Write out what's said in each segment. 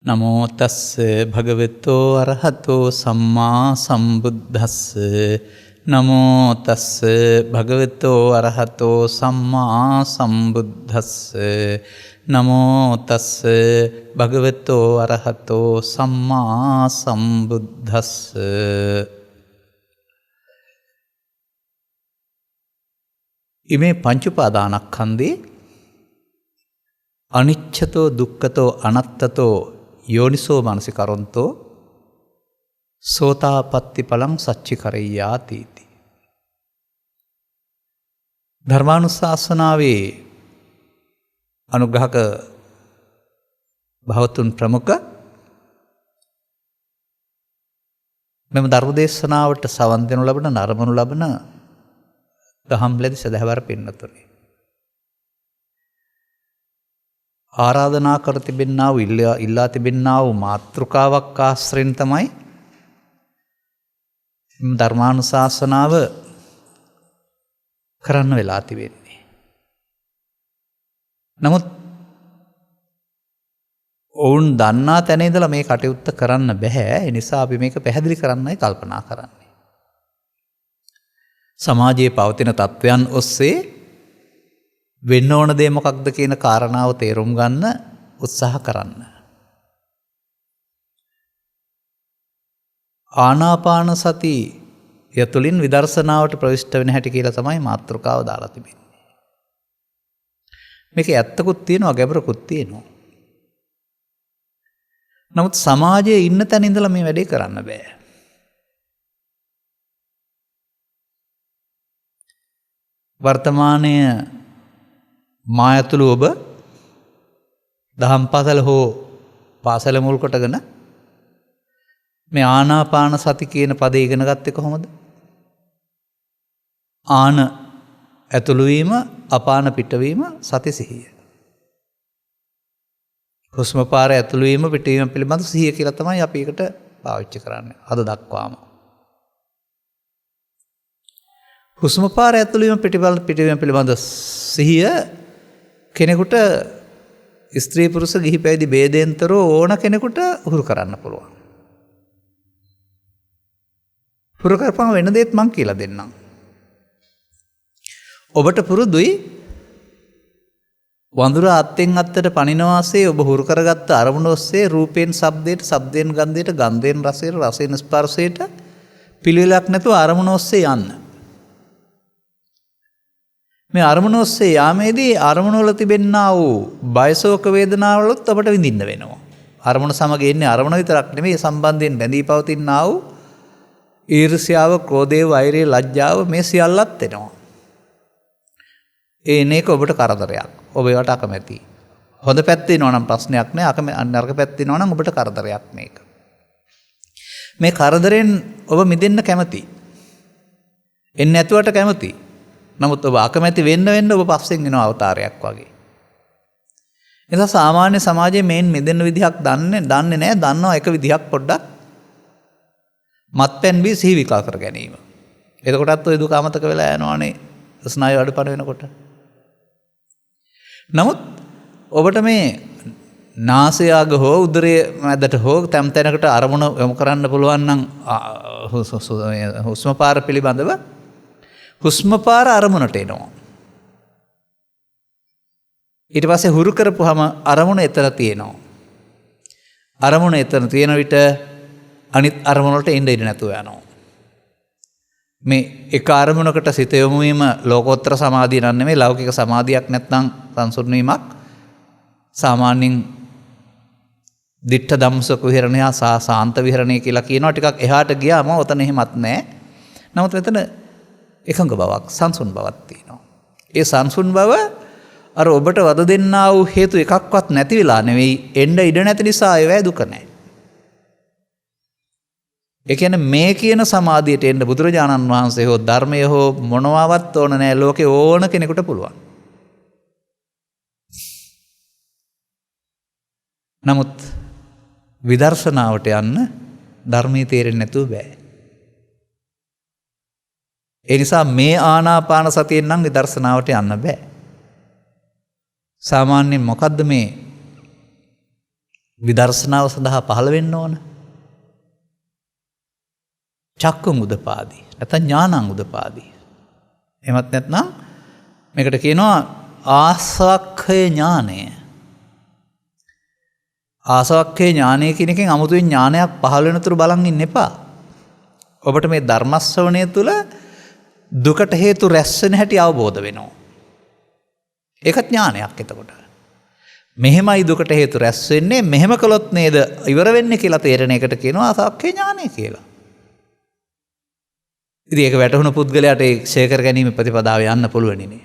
නමෝ තස්ස භගවතෝ අරහතෝ සම්මා සම්බුද්දස්ස නමෝ තස්ස භගවතෝ අරහතෝ සම්මා සම්බුද්දස්ස නමෝ තස්ස භගවතෝ අරහතෝ සම්මා සම්බුද්දස්ස. ඉමේ පංච උපාදානස්කන්ධේ අනිච්චතෝ දුක්ඛතෝ අනත්තතෝ යෝනිසෝ මනසිකරොන්තෝ සෝතාපට්ටි ඵලං සච්චිකරෙය්‍යාති. ධර්මානුශාසනාවේ අනුග්‍රහක භවතුන් ප්‍රමුඛ මෙම ධර්මදේශනාවට සවන් දෙනු ලබන නරඹනු ලබන දහම්ලෙද සදහවර පින්නතුනි, ආරාධනා කර තිබෙන්නා වූ ඉල්ලා තිබෙන්නා වූ මාතෘකාවක් ආශ්‍රයෙන් තමයි ධර්මානුශාසනාව කරන්න වෙලා තිබෙන්නේ. නමුත් ඔවුන් දන්නා තැන ඉඳලා මේ කටයුත්ත කරන්න බෑ. ඒ නිසා අපි මේක පැහැදිලි කරන්නයි කල්පනා කරන්නේ. සමාජයේ පවතින තත්ත්වයන් ඔස්සේ වෙන්න ඕන දේ මොකක්ද කියන කාරණාව තේරුම් ගන්න උත්සාහ කරන්න. ආනාපාන සතිය තුළින් විදර්ශනාවට ප්‍රවිෂ්ඨ වෙන හැටි කියලා තමයි මාතෘකාව දාලා තිබෙන්නේ. මේක ඇත්තකුත් තියෙනවා, ගැඹුරකුත් තියෙනවා. නමුත් සමාජයේ ඉන්න තැන ඉඳලා මේ වැඩේ කරන්න බෑ. වර්තමානයේ මා ඇතුළු ඔබ දහම් පාසල හෝ පාසල මුල් කොටගෙන මේ ආනාපාන සති කියන පදේ ඉගෙන ගත්තේ කොහොමද? ආන ඇතුළු වීම, අපාන පිටවීම, සති සිහිය. හුස්ම පාර ඇතුළු වීම, පිටවීම පිළිබඳ සිහිය කියලා තමයි අපි ඒකට පාවිච්චි කරන්නේ අද දක්වාම. හුස්ම පාර ඇතුළු වීම, පිටවීම පිළිබඳ සිහිය කෙනෙකුට ස්ත්‍රී පුරුෂ ගිහි පැවිදි ભેදෙන්තරෝ ඕන කෙනෙකුට හුරු කරන්න පුළුවන්. හුරු කරපුවම වෙන දෙයක් මං කියලා දෙන්නම්. ඔබට පුරුදුයි වඳුර අත්ෙන් අත්තට පනිනවාසේ ඔබ හුරු කරගත්ත අරමුණ ඔස්සේ රූපයෙන් ශබ්දයට, ශබ්දයෙන් ගන්ධයට, ගන්ධයෙන් රසයට, රසයෙන් ස්පර්ශයට පිළිවෙලක් නැතුව අරමුණ ඔස්සේ යන්න. මේ අරමුණ ඔස්සේ යාමේදී අරමුණ වල තිබෙන්නා වූ බයසෝක වේදනාවලුත් අපට විඳින්න වෙනවා. අරමුණ සමග එන්නේ අරමුණ විතරක් නෙමෙයි, සම්බන්ධයෙන් බැඳී පවතිනා වූ ඊර්ෂ්‍යාව, ක්‍රෝධය, වෛරය, ලැජ්ජාව මේ සියල්ලත් එනවා. ඒක ඔබට කරදරයක්. ඔබ ඒවට අකමැතියි. හොඳ පැත්ත එනවා නම් ප්‍රශ්නයක් නෑ. නරක පැත්ත එනවා නම් ඔබට කරදරයක් මේක. මේ කරදරෙන් ඔබ මිදෙන්න කැමතියි. එන්නේ නැතුවට කැමතියි. නමුත් ඔබ අකමැති වෙන්න ඔබ පස්සෙන් එන අවතාරයක් වගේ. එතකොට සාමාන්‍ය සමාජයේ මේන් මෙදෙන්න විදිහක් දන්නේ නැහැ. දන්නවා එක විදිහක් පොඩ්ඩක් මත්පැන් බී සිහි විකල් කර ගැනීම. එතකොටත් ඔය දුක අමතක වෙලා යනවානේ ස්නායු අඩපණ වෙනකොට. නමුත් ඔබට මේ නාසය අග හෝ උදරයේ මැදට හෝ තැම් තැනකට අරමුණ යොමු කරන්න පුළුවන් නම් හුස්ම පාර පිළිබඳව හුස්ම පාර අරමුණට එනවා. ඊට පස්සේ හුරු කරපුවාම අරමුණ එතන තියෙනවා. අරමුණ එතන තියෙන විට අනිත් අරමුණ වලට එන්න ඉඩ නැතුව යනවා. මේ එක අරමුණකට සිත යොමු වීම ලෝකෝත්තර සමාධිය නන් නෙමෙයි, ලෞකික සමාධියක් නැත්නම් සංසුන් වීමක්. සාමාන්‍යයෙන් දිට්ඨ ධම්සක විහරණය සාන්ත විහරණය කියලා කියනවා. ටිකක් එහාට ගියාම ඔතන එහෙමත් නැහැ. නමුත් මෙතන එකඟ බවක්, සංසුන් බවක් තියෙනවා. ඒ සංසුන් බව අර ඔබට වද දෙන්නා වූ හේතු එකක්වත් නැති වෙලා නෙවෙයි, එන්න ඉඩ නැති නිසා ඒවැ දුක නැහැ. ඒ කියන්නේ මේ කියන සමාධියට එන්න බුදුරජාණන් වහන්සේ හෝ ධර්මය හෝ මොනවාවත් ඕන නැහැ. ලෝකේ ඕන කෙනෙකුට පුළුවන්. නමුත් විදර්ශනාවට යන්න ධර්මයේ තේරෙන්නේ නැතුව බෑ. ඒ නිසා මේ ආනාපාන සතියෙන් නම් විදර්ශනාවට යන්න බෑ. සාමාන්‍යයෙන් මොකද්ද මේ විදර්ශනාව සඳහා පහළ වෙන්න ඕන. චක්කුම් උදපාදී. නැත්නම් ඥානං උදපාදී. එහෙමත් නැත්නම් මේකට කියනවා ආසවක්ඛය ඥානය. ආසවක්ඛය ඥානය කියන එකෙන් 아무තුවෙන් ඥානයක් පහළ වෙනතුරු බලන් ඉන්න එපා. ඔබට මේ ධර්ම ශ්‍රවණය තුළ දුකට හේතු රැස් වෙන හැටි අවබෝධ වෙනවා. ඒක ඥානයක් එතකොට. මෙහෙමයි දුකට හේතු රැස් වෙන්නේ මෙහෙම කළොත් නේද ඉවර වෙන්නේ කියලා තේරෙන එකට කියනවා ආසවක්ඛය ඥානය කියලා. ඉතින් ඒක වැටහුණු පුද්ගලයාට ඒ ක්ෂය කර ගැනීම ප්‍රතිපදාව යන්න පුළුවනිනේ.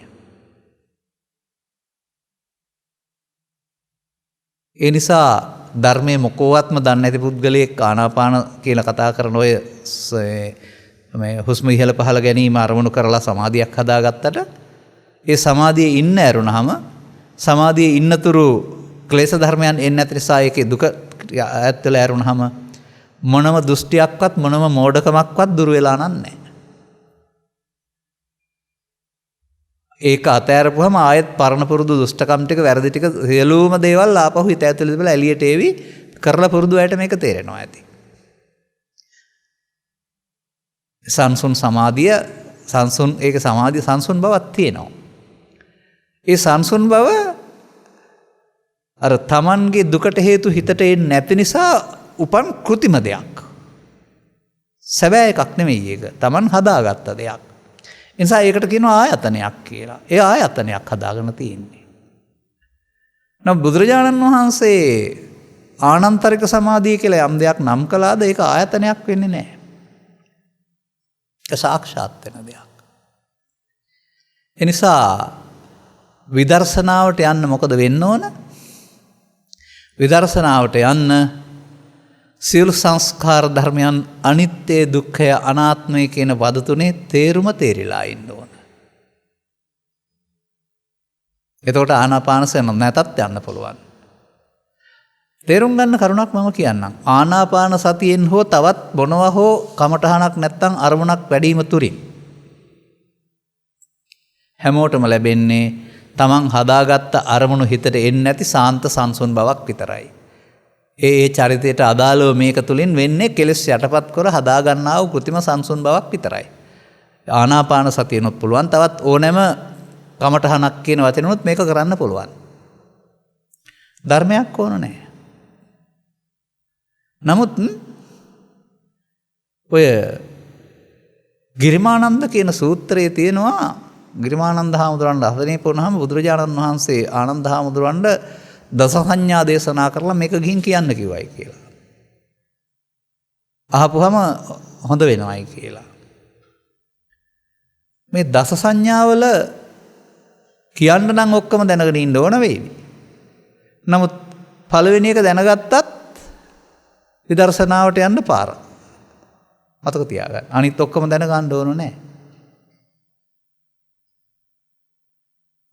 ඒ නිසා ධර්මයේ මොකෝවත්ම දන්නේ නැති පුද්ගලයෙක් ආනාපාන කියලා කතා කරන ඔය මේ හුස්ම ඉහළ පහළ ගැනීම අරමුණු කරලා සමාධියක් හදාගත්තට ඒ සමාධියේ ඉන්න ඇරුණාම සමාධියේ ඉන්නතුරු ක්ලේශ ධර්මයන් එන්නේ නැති නිසා ඒකේ දුක ඈත් වෙලා ඇරුණාම මොනම දෘෂ්ටියක්වත් මොනම මෝඩකමක්වත් දුර වෙලා නැහැ. ඒක අතෑරපුවම ආයෙත් පරණ පුරුදු දුෂ්ටකම් ටික වැරදි ටික සියලුම දේවල් ආපහු හිත ඇතුළේ තිබලා එළියට එවි කරලා පුරුදු අයට මේක තේරෙනවා ඇති. සංසුන් සමාධිය සංසුන් ඒක සමාධිය සංසුන් බවක් තියෙනවා. ඒ සංසුන් බව අර තමන්ගේ දුකට හේතු හිතට එන්නේ නැති නිසා උපන් කෘතිම දෙයක්. සැබෑ එකක් නෙමෙයි ඒක. තමන් හදාගත්ත දෙයක්. නිසා ඒකට කියනවා ආයතනයක් කියලා. ඒ ආයතනයක් හදාගෙන තියෙන්නේ. නම් බුදුරජාණන් වහන්සේ ආනන්තරික සමාධිය කියලා යම් දෙයක් නම් කළාද ඒක ආයතනයක් වෙන්නේ නැහැ. ඒක සාක්ෂාත් වෙන දෙයක්. එනිසා විදර්ශනාවට යන්න මොකද වෙන්න ඕන? විදර්ශනාවට යන්න සියලු සංස්කාර ධර්මයන් අනිත්‍ය දුක්ඛය අනාත්මය කියන පද තුනේ තේරුම තේරිලා ඉන්න ඕන. එතකොට ආනාපානසය නැතත් යන්න පුළුවන්. තේරුම් ගන්න කරුණක් මම කියන්නම්. ආනාපාන සතියෙන් හෝ තවත් මොනවා හෝ කමඨහනක් නැත්තම් අරමුණක් වැඩිම තුරින් හැමෝටම ලැබෙන්නේ තමන් හදාගත්ත අරමුණු හිතට එන්නේ නැති සාන්ත සංසුන් බවක් විතරයි. ඒ චරිතයට අදාළව මේක තුලින් වෙන්නේ කෙලෙස් යටපත් කර හදාගන්නා වූ කෘතිම සංසුන් බවක් විතරයි. ආනාපාන සතියනොත් පුළුවන් තවත් ඕනෑම කමඨහනක් කියන වචනොත් මේක කරන්න පුළුවන්. ධර්මයක් ඕන නැහැ. නමුත් ඔය ගිරිමානන්ද කියන සූත්‍රයේ තියෙනවා ගිරිමානන්ද හාමුදුරන්ට අසනීප වුණාම බුදුරජාණන් වහන්සේ ආනන්ද හාමුදුරන්ට දස සංඥා දේශනා කරලා මේක ගිහින් කියන්න කිව්වයි කියලා. අහපුවම හොඳ වෙනවයි කියලා. මේ දස සංඥාවල කියන්න නම් ඔක්කොම දැනගෙන ඉන්න ඕන වෙයිවි. නමුත් පළවෙනි එක දැනගත්තත් විදර්ශනාවට යන්න පාර. මතක තියාගන්න. අනිත් ඔක්කොම දැනගන්න ඕන නැහැ.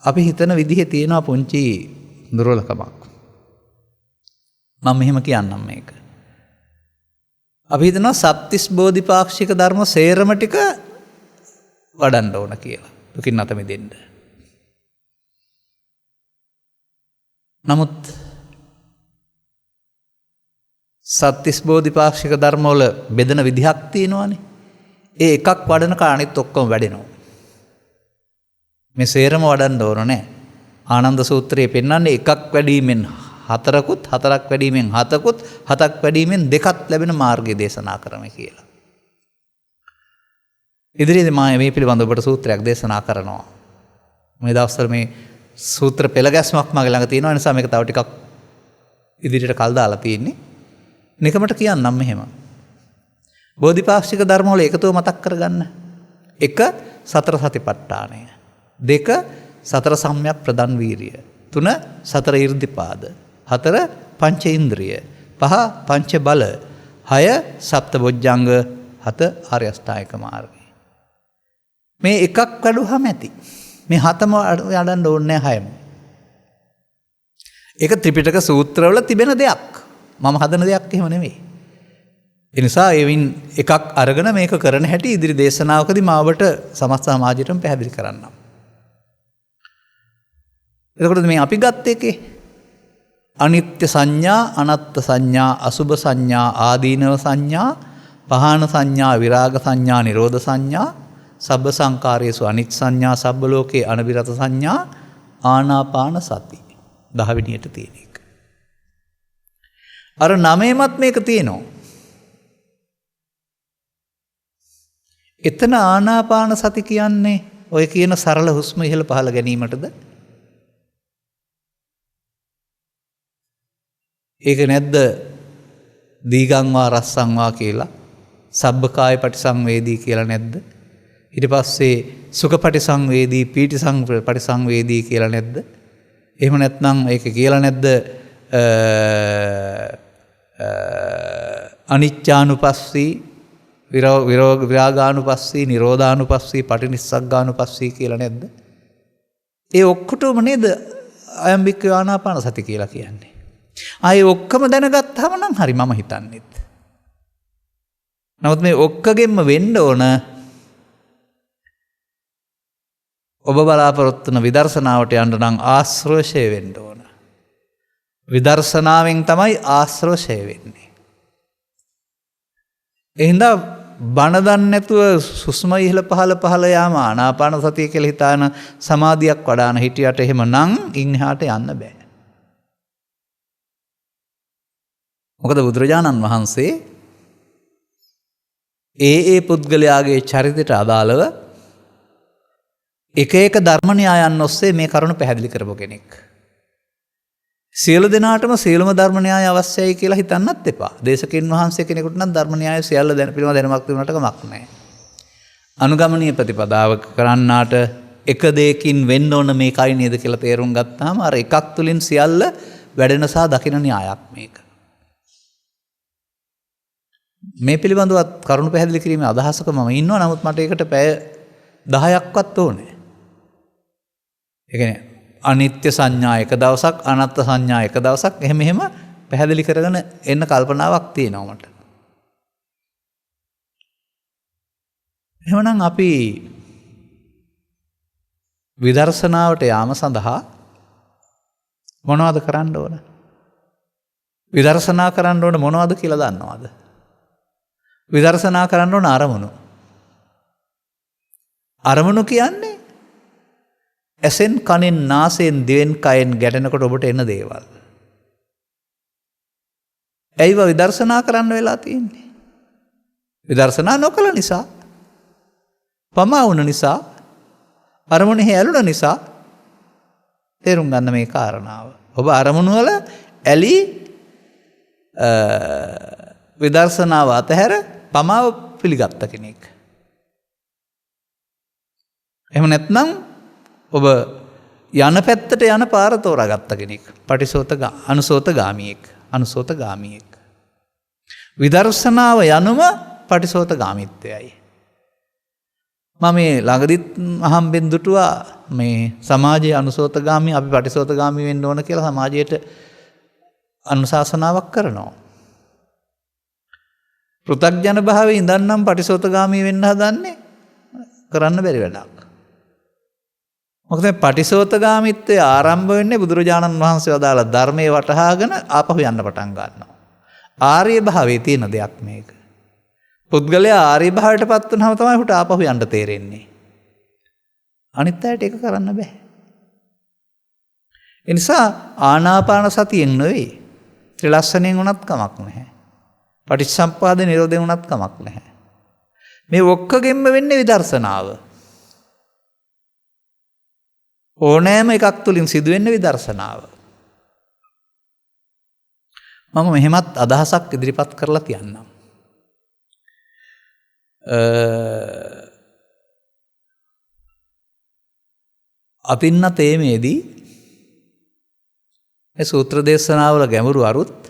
අපි හිතන විදිහේ තියෙනවා පුංචි දුර්වලකමක්. මම මෙහෙම කියන්නම් මේක. අපි හිතනවා සත්‍තිස් බෝධිපාක්ෂික ධර්ම සේරම ටික වඩන්න ඕන කියලා. දුකින් නැත මිදෙන්න. නමුත් සත්‍තිස් බෝධිපාක්ෂික ධර්ම වල බෙදෙන විදිහක් තියෙනවානේ. ඒ එකක් වඩනක අනිත් ඔක්කොම වැඩෙනවා. මේ සේරම වඩන්න ඕන නෑ. ආනන්ද සූත්‍රයේ පෙන්වන්නේ එකක් වැඩීමෙන් හතරකුත් හතරක් වැඩීමෙන් හතකුත් හතක් වැඩීමෙන් දෙකක් ලැබෙන මාර්ගය දේශනා කරමු කියලා. ඉදිරියේදී මම මේ පිළිබඳව ඔබට සූත්‍රයක් දේශනා කරනවා. මේ දවස්වල මේ සූත්‍ර පෙළ ගැස්මක් මගේ ළඟ තියෙනවා නිසා මේක තව ටිකක් ඉදිරියට කල් දාලා තියෙන්නේ. නිකමට කියන්නම් මෙහෙම. බෝධිපාක්ෂික ධර්ම වල එකතුව මතක් කරගන්න. 1 සතර සතිපට්ඨානය. 2 සතර සම්‍යක් ප්‍රදන් වීරිය. 3 සතර ඉර්ධිපාද. 4 පංච ඉන්ද්‍රිය. 5 පංච බල. 6 සප්ත බොජ්ජංග. 7 ආර්ය අෂ්ටාංගික මාර්ගය. මේ එකක් වැඩුවම ඇති. මේ 7ම යඩන්න ඕනේ නැහැ 6ම. ඒක ත්‍රිපිටක සූත්‍රවල තිබෙන දෙයක්. මම හදන දෙයක් එහෙම නෙමෙයි. ඒ නිසා එවින් එකක් අරගෙන මේක කරන හැටි ඉදිරි දේශනාවකදී මම ඔබට සමස්ත සමාජයටම පැහැදිලි කරන්නම්. එතකොට මේ අපි ගත්ත එකේ අනිත්‍ය සංඥා, අනත්ත් සංඥා, අසුභ සංඥා, ආදීනව සංඥා, පහාන සංඥා, විරාග සංඥා, නිරෝධ සංඥා, සබ්බ සංකාරයේසු අනිච්ච සංඥා, සබ්බ ලෝකේ අනබිරත සංඥා, ආනාපාන සති. 10 වෙනියට තියෙන එක. අර 9මත් මේක තියෙනවා. එතන ආනාපාන සති කියන්නේ ඔය කියන සරල හුස්ම ඉහළ පහළ ගැනීමටද? ඒක නැද්ද දීගංවා රස්සංවා කියලා? සබ්බකාය පටිසංවේදී කියලා නැද්ද? ඊට පස්සේ සුඛ පටිසංවේදී, පීටි පටිසංවේදී කියලා නැද්ද? එහෙම නැත්නම් ඒක කියලා නැද්ද අනිච්චානුපස්සී, විරාගානුපස්සී, නිරෝධානුපස්සී, පටිනිස්සග්ගානුපස්සී කියලා නැද්ද? ඒ ඔක්කොටම නේද අයම්බික්ක ආනාපාන සති කියලා කියන්නේ. ආයේ ඔක්කොම දැනගත්තාම නම් හරි මම හිතන්නේත්. නමුත් මේ ඔක්කොගෙම වෙන්න ඕන ඔබ බලාපොරොත්තු වන විදර්ශනාවට යන්න නම් ආශ්‍රවශය වෙන්න ඕන. විදර්ශනාවෙන් තමයි ආශ්‍රවශය වෙන්නේ. එහෙනම් බණ දන්නේ නැතුව සුස්ම ඉහළ පහළ යාම ආනාපාන සතිය කියලා හිතාන සමාධියක් වඩාන හිටියට එහෙම නම් ඉන්හාට යන්න බෑ. මොකද බුදුරජාණන් වහන්සේ ඒ පුද්ගලයාගේ චරිතයට අදාළව එක එක ධර්ම න්‍යායන් ඔස්සේ මේ කරුණ පැහැදිලි කරපු කෙනෙක්. සියලු දෙනාටම සියලුම ධර්ම න්‍යාය අවශ්‍යයි කියලා හිතන්නත් එපා. දේශකයන් වහන්සේ කෙනෙකුට නම් ධර්ම න්‍යාය සියල්ල පිළිබඳ දැනුමක් තිබුණාට කමක් නැහැ. අනුගමනීය ප්‍රතිපදාවක කරන්නාට එක දෙයකින් වෙන්න ඕන මේකයි නේද කියලා තේරුම් ගත්තාම අර එකක් තුලින් සියල්ල වැඩෙන සහ දකින න්‍යායක් මේක. මේ පිළිබඳව කරුණු පැහැදිලි කිරීමේ අදහසක මම ඉන්නවා. නමුත් මට ඒකට පැය 10ක්වත් ඕනේ. ඒ කියන්නේ අනිත්‍ය සංඥා එක දවසක්, අනත්ත් සංඥා එක දවසක් එහෙම පැහැදිලි කරගෙන එන්න කල්පනාවක් තියෙනවා මට. එහෙනම් අපි විදර්ශනාවට යාම සඳහා මොනවද කරන්න ඕන? විදර්ශනා කරන්න ඕන මොනවද කියලා දන්නවද? විදර්ශනා කරන්න ඕන අරමුණු. අරමුණු කියන්නේ ඇසෙන්, කනෙන්, නාසයෙන්, දිවෙන්, කයෙන් ගැටෙනකොට ඔබට එන දේවල්. ඒව විදර්ශනා කරන්න වෙලා තියෙන්නේ. විදර්ශනා නොකළ නිසා, පමා වුණ නිසා, අරමුණෙහි ඇලුන නිසා තේරුම් ගන්න මේ කාරණාව. ඔබ අරමුණු වල ඇලී විදර්ශනාව අතහැර පමාව පිළිගත්ත කෙනෙක්. එහෙම නැත්නම් ඔබ යන පැත්තට යන පාර තෝරාගත්ත කෙනෙක්. අනුසෝතගාමියෙක්. විදර්ශනාව යනුම පටිසෝතගාමිත්වයයි. මම මේ ළඟදිත් අහම්බෙන් දුටුවා මේ සමාජයේ අනුසෝතගාමී, අපි පටිසෝතගාමී වෙන්න ඕන කියලා සමාජයට අනුශාසනාවක් කරනවා. පෘථග්ජන භාවයේ ඉඳන්නම් පටිසෝතගාමී වෙන්න හදන්නේ කරන්න බැරි වැඩක්. මොකද මේ පටිසෝතගාමීත්වය ආරම්භ වෙන්නේ බුදුරජාණන් වහන්සේ වදාළ ධර්මයේ වටහාගෙන ආපහු යන්න පටන් ගන්නවා. ආර්ය භාවයේ තියෙන දෙයක් මේක. පුද්ගලයා ආර්ය භාවයටපත් වුණාම තමයි උට ආපහු යන්න තේරෙන්නේ. අනිත් අයට ඒක කරන්න බෑ. ඒ නිසා ආනාපාන සතියෙන් නෙවෙයි, ත්‍රිලක්ෂණයෙන් උනත් කමක් නැහැ. පටිච්චසමුප්පාද නිරෝධයෙන් උනත් කමක් නැහැ. මේ ඔක්කොගෙම වෙන්නේ විදර්ශනාව. ඕනෑම එකක් තුලින් සිදුවෙන්නේ විදර්ශනාව. මම මෙහෙමත් අදහසක් ඉදිරිපත් කරලා තියන්නම්. අතින්න තේමේදී මේ සූත්‍ර දේශනාවල ගැඹුරු අරුත්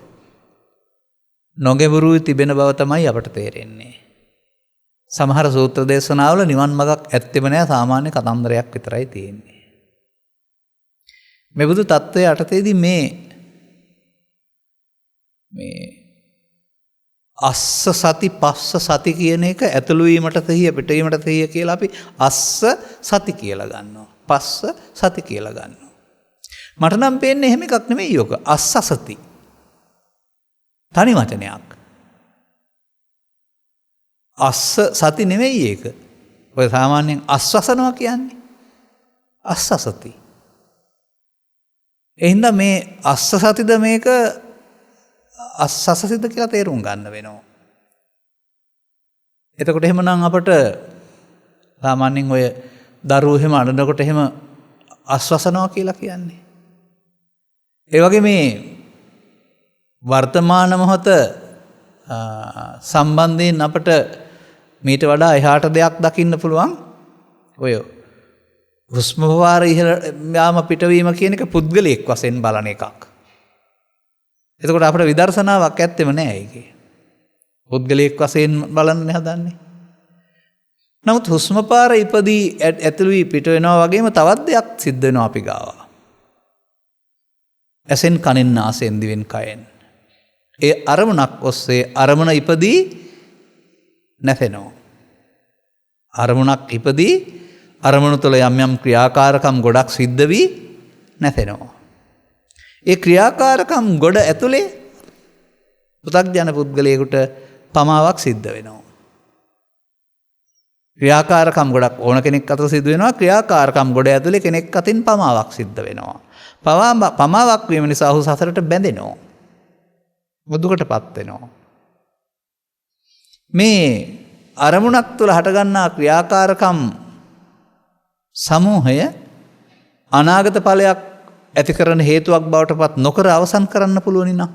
නොගැඹුරු තිබෙන බව තමයි අපට තේරෙන්නේ. සමහර සූත්‍ර දේශනාවල නිවන් මඟක් ඇත්තෙම නෑ, සාමාන්‍ය කතන්දරයක් විතරයි තියෙන්නේ. මේ බුදු තත්ත්වයේ යටතේදී මේ අස්ස සති පස්ස සති කියන එක ඇතුළු වීමට තහිය, පිටවීමට තහිය කියලා අපි අස්ස සති කියලා ගන්නවා. පස්ස සති කියලා ගන්නවා. මට නම් පේන්නේ එහෙම එකක් නෙමෙයි යෝක. අස්සසති. තනි වචනයක්. අස්ස සති නෙමෙයි ඒක. ඔය සාමාන්‍යයෙන් අස්වසනවා කියන්නේ. අස්සසති. එහෙනම් මේ අස්ස සතිද මේක අස්සසතිද කියලා තේරුම් ගන්න වෙනවා. එතකොට එහෙමනම් අපට සාමාන්‍යයෙන් ඔය දරුවෝ එහෙම අඬනකොට එහෙම අස්වසනවා කියලා කියන්නේ. ඒ වගේ මේ වර්තමාන මොහොත සම්බන්ධයෙන් අපට මීට වඩා එහාට දෙයක් දකින්න පුළුවන්. ඔය හුස්ම වාර ඉහළ යාම පිටවීම කියන එක පුද්ගලයෙක් වශයෙන් බලන එකක්. එතකොට අපිට විදර්ශනාවක් ඇත්තෙම නෑ ඒකේ. පුද්ගලයෙක් වශයෙන් බලන්න හදන්නේ. නමුත් හුස්ම පාර ඉපදී ඇතුළු වී පිට වෙනවා වගේම තවත් දෙයක් සිද්ධ වෙනවා අපි ගාව. ඇසෙන් කනෙන් නාසයෙන් දිවෙන් කයෙන්. ඒ අරමුණක් ඔස්සේ අරමුණ ඉපදී නැසෙනවා. අරමුණක් ඉපදී අරමුණ තුළ යම් යම් ක්‍රියාකාරකම් ගොඩක් සිද්ධ වී නැසෙනවා. ඒ ක්‍රියාකාරකම් ගොඩ ඇතුලේ පුතග්ජන පුද්ගලයෙකුට පමාවක් සිද්ධ වෙනවා. ක්‍රියාකාරකම් ගොඩක් ඕන කෙනෙක් අතර සිද්ධ වෙනවා. ක්‍රියාකාරකම් ගොඩ ඇතුලේ කෙනෙක් අතින් පමාවක් සිද්ධ වෙනවා. පමාවක් වීම නිසා ඔහු සසරට බැඳෙනවා. දුකටපත් වෙනවා. මේ අරමුණක් තුළ හටගන්නා ක්‍රියාකාරකම් සමූහය අනාගත ඵලයක් ඇති කරන හේතුවක් බවට පත් නොකර අවසන් කරන්න පුළුවනි නම්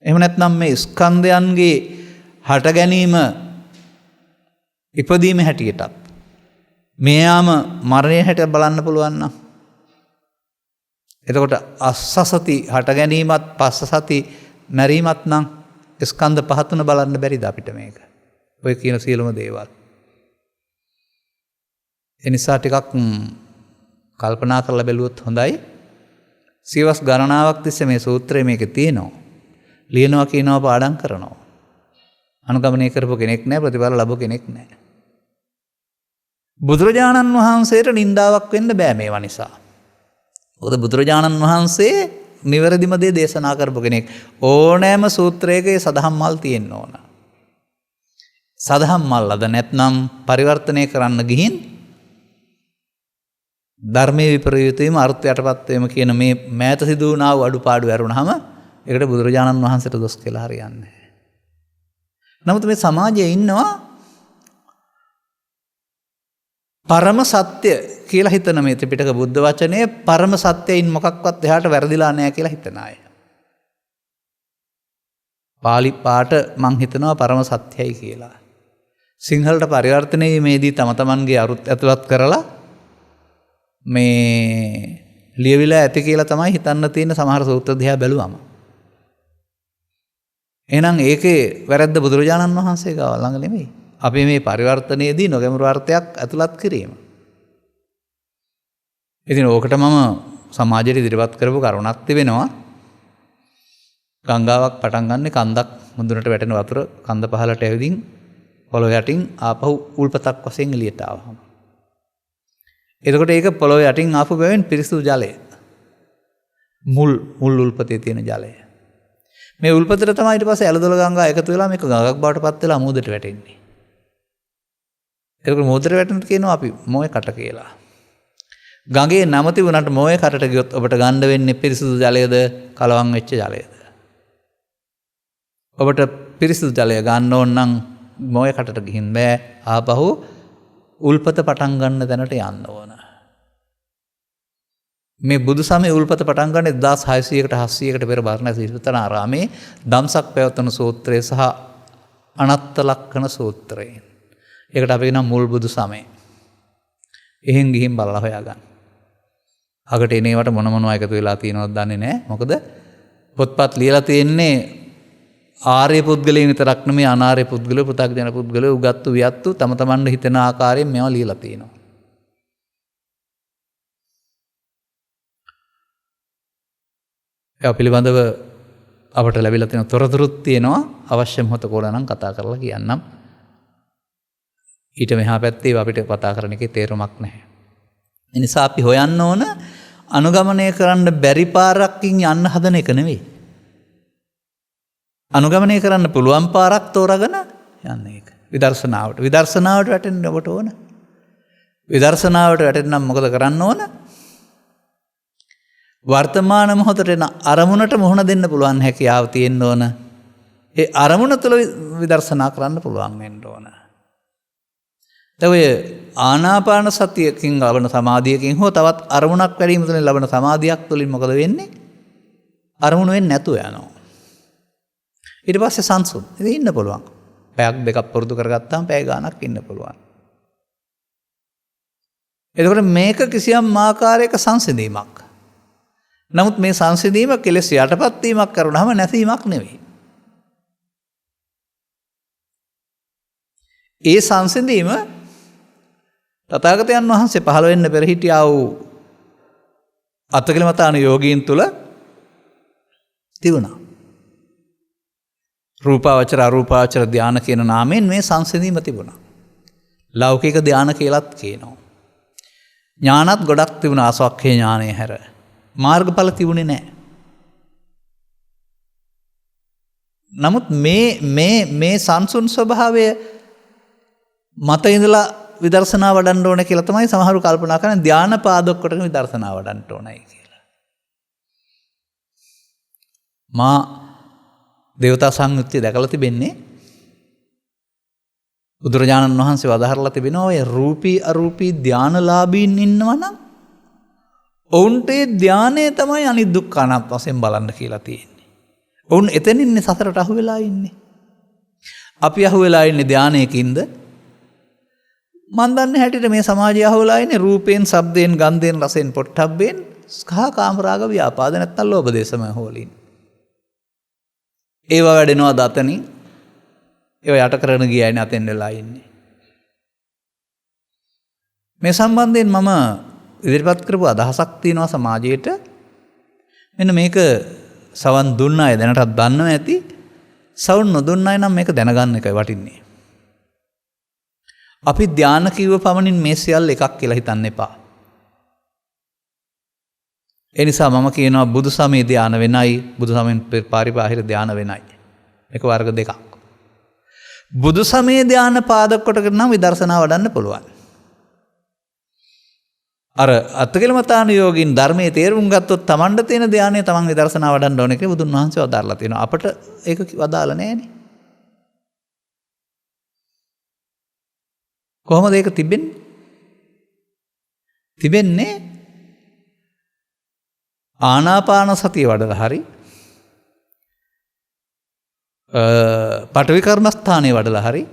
එහෙම නැත්නම් මේ ස්කන්ධයන්ගේ හට ගැනීම ඉපදීම හැටියටත් මෙයාම මරණය හැට බලන්න පුළුවන් නම් එතකොට අස්සසති හට ගැනීමත් පස්සසති මැරීමත් නම් ස්කන්ධ පහ තුන බලන්න බැරිද අපිට මේක? ඔය කියන සියලුම දේවල්. ඒ නිසා ටිකක් කල්පනා කරලා බැලුවොත් හොඳයි. සියවස් ගණනාවක් තිස්සේ මේ සූත්‍රය මේකේ තියෙනවා. ලියනවා කියනවා පාඩම් කරනවා. අනුගමනය කරපු කෙනෙක් නැහැ, ප්‍රතිඵල ලැබු කෙනෙක් නැහැ. බුදුරජාණන් වහන්සේට නින්දාවක් වෙන්න බෑ මේවා නිසා. මොකද බුදුරජාණන් වහන්සේ නිවැරදිම දේ දේශනා කරපු කෙනෙක්. ඕනෑම සූත්‍රයකේ සදහම් මල් තියෙන්න ඕන. සදහම් මල් අද නැත්නම් පරිවර්තනය කරන්න ගිහින් ධර්මයේ විපරීත වීම අර්ථ යටපත් වීම කියන මේ මෑත සිදු වුණා වූ අඩුපාඩු ඇරුණාම ඒකට බුදුරජාණන් වහන්සේට දොස් කියලා හරියන්නේ නැහැ. නමුත් මේ සමාජයේ ඉන්නවා පරම සත්‍ය කියලා හිතන මේ ත්‍රිපිටක බුද්ධ වචනේ පරම සත්‍යයින් මොකක්වත් එහාට වැරදිලා නැහැ කියලා හිතන අය. පාලි පාට මං හිතනවා පරම සත්‍යයි කියලා. සිංහලට පරිවර්තනය වීමේදී තම තමන්ගේ අරුත් ඇතුළත් කරලා මේ ලියවිලා ඇති කියලා තමයි හිතන්න තියෙන සමහර සූත්‍ර දිහා බැලුවම. එහෙනම් ඒකේ වැරද්ද බුදුරජාණන් වහන්සේ ගාව ළඟ නෙමෙයි. අපි මේ පරිවර්තනයේදී නොගැඹුරු අර්ථයක් ඇතුළත් කිරීම. ඉතින් ඕකට මම සමාජයට ඉදිරිපත් කරපු කරුණක් තිබෙනවා. ගංගාවක් පටන් ගන්න කන්දක් මුදුනට වැටෙන වතුර කන්ද පහළට ඇවිදින් පොළොව යටින් ආපහු උල්පතක් වශයෙන් එළියට ආවම. එතකොට ඒක පොළොව යටින් ආපු බැවින් පිරිසිදු ජලය. මුල් උල්පතේ තියෙන ජලය. මේ උල්පතට තමයි ඊට පස්සේ ඇලදොල ගංගා එකතු වෙලා මේක ගඟක් බවට පත් වෙලා මුහුදට වැටෙන්නේ. ඒක මුහුදට වැටෙනට කියනවා අපි මොයේ කට කියලා. ගඟේ නම තිබුණාට මොයේ කටට ගියොත් ඔබට ගන්න වෙන්නේ පිරිසිදු ජලයද කලවම් වෙච්ච ජලයද? ඔබට පිරිසිදු ජලය ගන්න ඕන නම් මොයේ කටට ගිහින් බෑ ආපහු උල්පත පටන් ගන්න තැනට යන්න ඕන. මේ බුදු සමයේ උල්පත පටන් ගන්න 1600කට 700කට පෙර බර්ණැස විතරාරාමේ ධම්සක් පැවතුන සූත්‍රය සහ අනත්ත ලක්ෂණ සූත්‍රය. ඒකට අපි කියනවා මුල් බුදු සමය. එහෙන් ගිහින් බලලා හොයාගන්න. අගට එනේවට මොන මොනවා එකතු වෙලා තියෙනවද දන්නේ නැහැ. මොකද පොත්පත් ලියලා තියෙන්නේ ආර්ය පුද්ගලයන් විතරක් නෙමෙයි අනාර්ය පුද්ගලයෝ පු탁ජන පුද්ගලයෝ උගත්තු වියත්තු තම තමන්ට හිතෙන ආකාරයෙන් මේවා ලියලා තියෙනවා. ඒ පිළිබඳව අපට ලැබිලා තියෙන තොරතුරුත් තියෙනවා. අවශ්‍ය මොහොත කොරනම් කතා කරලා කියන්නම්. ඊට මෙහා පැත්තේ අපිට කතා කරන එකේ තේරුමක් නැහැ. ඒ නිසා අපි හොයන්න ඕන අනුගමනය කරන්න බැරි පාරකින් යන්න හදන එක නෙවෙයි. අනුගමනය කරන්න පුළුවන් පාරක් තෝරාගෙන යන්න එක. විදර්ශනාවට වැටෙන්න ඔබට ඕන. විදර්ශනාවට වැටෙන්නම් මොකද කරන්න ඕන? වර්තමාන මොහොතේ අරමුණට මුහුණ දෙන්න පුළුවන් හැකියාව තියෙන්න ඕන. ඒ අරමුණ තුළ විදර්ශනා කරන්න පුළුවන් වෙන්න ඕන. දැන් ඔය ආනාපාන සතියකින් ලබන සමාධියකින් හෝ තවත් අරමුණක් වැඩිම තුළින් ලබන සමාධියක් තුළින් මොකද වෙන්නේ? අරමුණ වෙන්නේ නැතුව යනවා. ඊට පස්සේ සංසුන්. ඉතින් ඉන්න පුළුවන්. පැයක් දෙකක් පුරුදු කරගත්තාම පැය ගාණක් ඉන්න පුළුවන්. එතකොට මේක කිසියම් ආකාරයක සංසිඳීමක්. නමුත් මේ සංසිඳීම කෙලෙස් යටපත් වීමක් කරුණාම නැසීමක් නෙවෙයි. ඒ සංසිඳීම තථාගතයන් වහන්සේ පහළ වෙන්න පෙර හිටියා වූ අත්කලමතාන යෝගීන් තුල තිබුණා. රූපාවචර අරූපාවචර ධාන කියන නාමයෙන් මේ සංසිඳීම තිබුණා. ලෞකික ධාන කියලාත් කියනවා. ඥානත් ගොඩක් තිබුණා ආසවක්ඛේ ඥානය හැර. මාර්ගඵල තිබුණේ නැහැ. නමුත් මේ සංසුන් ස්වභාවය මත ඉඳලා විදර්ශනා වඩන්න ඕන කියලා තමයි සමහරු කල්පනා කරන්නේ ධානා පාදක කොටගෙන විදර්ශනා වඩන්න ඕනයි කියලා. මා දේවතා සංයුත්තේ දැකලා තිබෙන්නේ බුදුරජාණන් වහන්සේ වදාහරලා තිබෙනවා ඔය රූපී අරූපී ධානලාභීන් ඉන්නවනම් ඔවුන්ට ධානය තමයි අනිත් දුක්ඛ අනාත්ම වශයෙන් බලන්න කියලා තියෙන්නේ. ඔවුන් එතනින්නේ සසරට අහු වෙලා ඉන්නේ. අපි අහු වෙලා ඉන්නේ ධානයකින්ද? මන් දන්නේ හැටියට මේ සමාජය අහු වෙලා ඉන්නේ රූපයෙන්, ශබ්දයෙන්, ගන්ධයෙන්, රසයෙන්, පොට්ටබ්බෙන් සහ කාමරාග ව්‍යාපාද නැත්තම් ලෝභ දේශම හොලින්. ඒවා වැඩෙනවා දතනින්. ඒවා යට කරගෙන ගියයිනේ අතෙන් වෙලා ඉන්නේ. මේ සම්බන්ධයෙන් මම ඉදිරිපත් කරපු අදහසක් තියෙනවා සමාජයට. මෙන්න මේක සවන් දුන්න අය දැනටත් දන්නවා ඇති. සවන් නොදුන්න අය නම් මේක දැනගන්න එකයි වටින්නේ. අපි ධාන කිව්ව පමණින් මේ සියල්ල එකක් කියලා හිතන්න එපා. ඒ නිසා මම කියනවා බුදු සමයේ ධාන වෙනයි, බුදු සමයෙන් පරිබාහිර ධාන වෙනයි. මේක වර්ග දෙකක්. බුදු සමයේ ධාන පාදක කොටගෙන නම් විදර්ශනා වඩන්න පුළුවන්. අර අත්කලමතාන යෝගින් ධර්මයේ තේරුම් ගත්තොත් තමන්ට තියෙන ධානය තමන් විදර්ශනා වඩන්න ඕනේ කියලා බුදුන් වහන්සේ වදාරලා තියෙනවා. අපට ඒක වදාලා නැහැනේ. කොහොමද ඒක තිබෙන්නේ? තිබෙන්නේ ආනාපාන සතිය වඩලා හරි පඨවි කර්මස්ථානයේ වඩලා හරි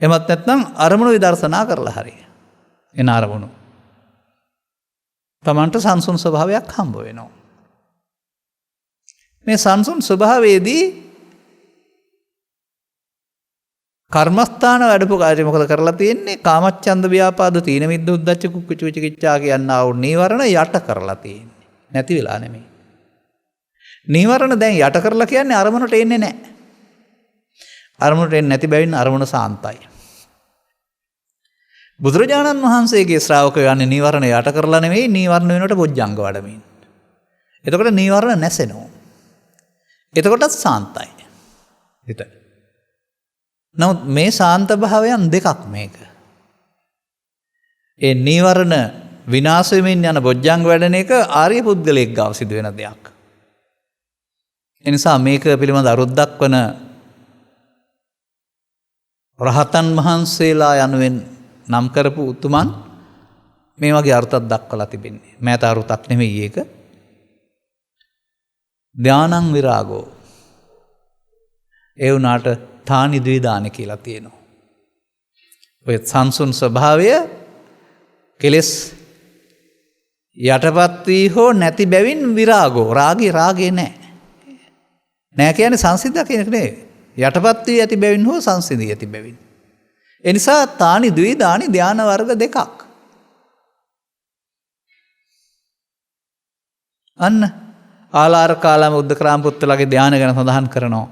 එමත් නැත්නම් අරමුණු විදර්ශනා කරලා හරි එන අරමුණු තමන්ට සංසුන් ස්වභාවයක් හම්බ වෙනවා. මේ සංසුන් ස්වභාවයේදී කර්මස්ථාන වැඩපු කාර්ය මොකද කරලා තියෙන්නේ? කාමච්ඡන්ද ව්‍යාපාද තීන මිද්ද උද්ධච්ච කුක්කුච විචිකිච්ඡා කියනා වූ නීවරණ යට කරලා තියෙන්නේ. නැති වෙලා නෙමෙයි. නීවරණ දැන් යට කරලා කියන්නේ අරමුණට එන්නේ නැහැ. අරමුණට එන්නේ නැති බැවින් අරමුණ සාන්තයි. බුදුරජාණන් වහන්සේගේ ශ්‍රාවකයෝ යන්නේ නීවරණ යට කරලා නෙමෙයි, නීවරණ වෙනකොට බොජ්ජංග වඩමින්. එතකොට නීවරණ නැසෙනවා. එතකොටත් සාන්තයි. හිත. නමුත් මේ ශාන්ත භාවයන් දෙකක් මේක. ඒ නීවරණ විනාශ වෙමින් යන බොජ්ජංග වැඩෙන එක ආර්ය පුද්ගලයෙක් ගාව සිදු වෙන දෙයක්. ඒ නිසා මේක පිළිබඳ අරුද්දක් වන රහතන් වහන්සේලා යනුවෙන් නම් කරපු උතුමන් මේ වගේ අර්ථයක් දක්වලා තිබෙන්නේ. මෑත අරුතක් නෙමෙයි ඒක. ධානං විරාගෝ. ඒ වුණාට තානි ද්විදාන කියලා තියෙනවා. ඔය සංසුන් ස්වභාවය කෙලෙස් යටපත් වී හෝ නැති බැවින් විරාගෝ. රාගේ නැහැ. නෑ කියන්නේ සංසිද්ධා කියන එක නෙවෙයි. යටපත් වී ඇති බැවින් හෝ සංසිඳී ඇති බැවින්. ඒ නිසා තානි ද්විදානි ධාන වර්ග දෙකක්. අන්න ආලාර කාලම උද්දකරාම පුත්තලගේ ධාන ගැන සඳහන් කරනවා.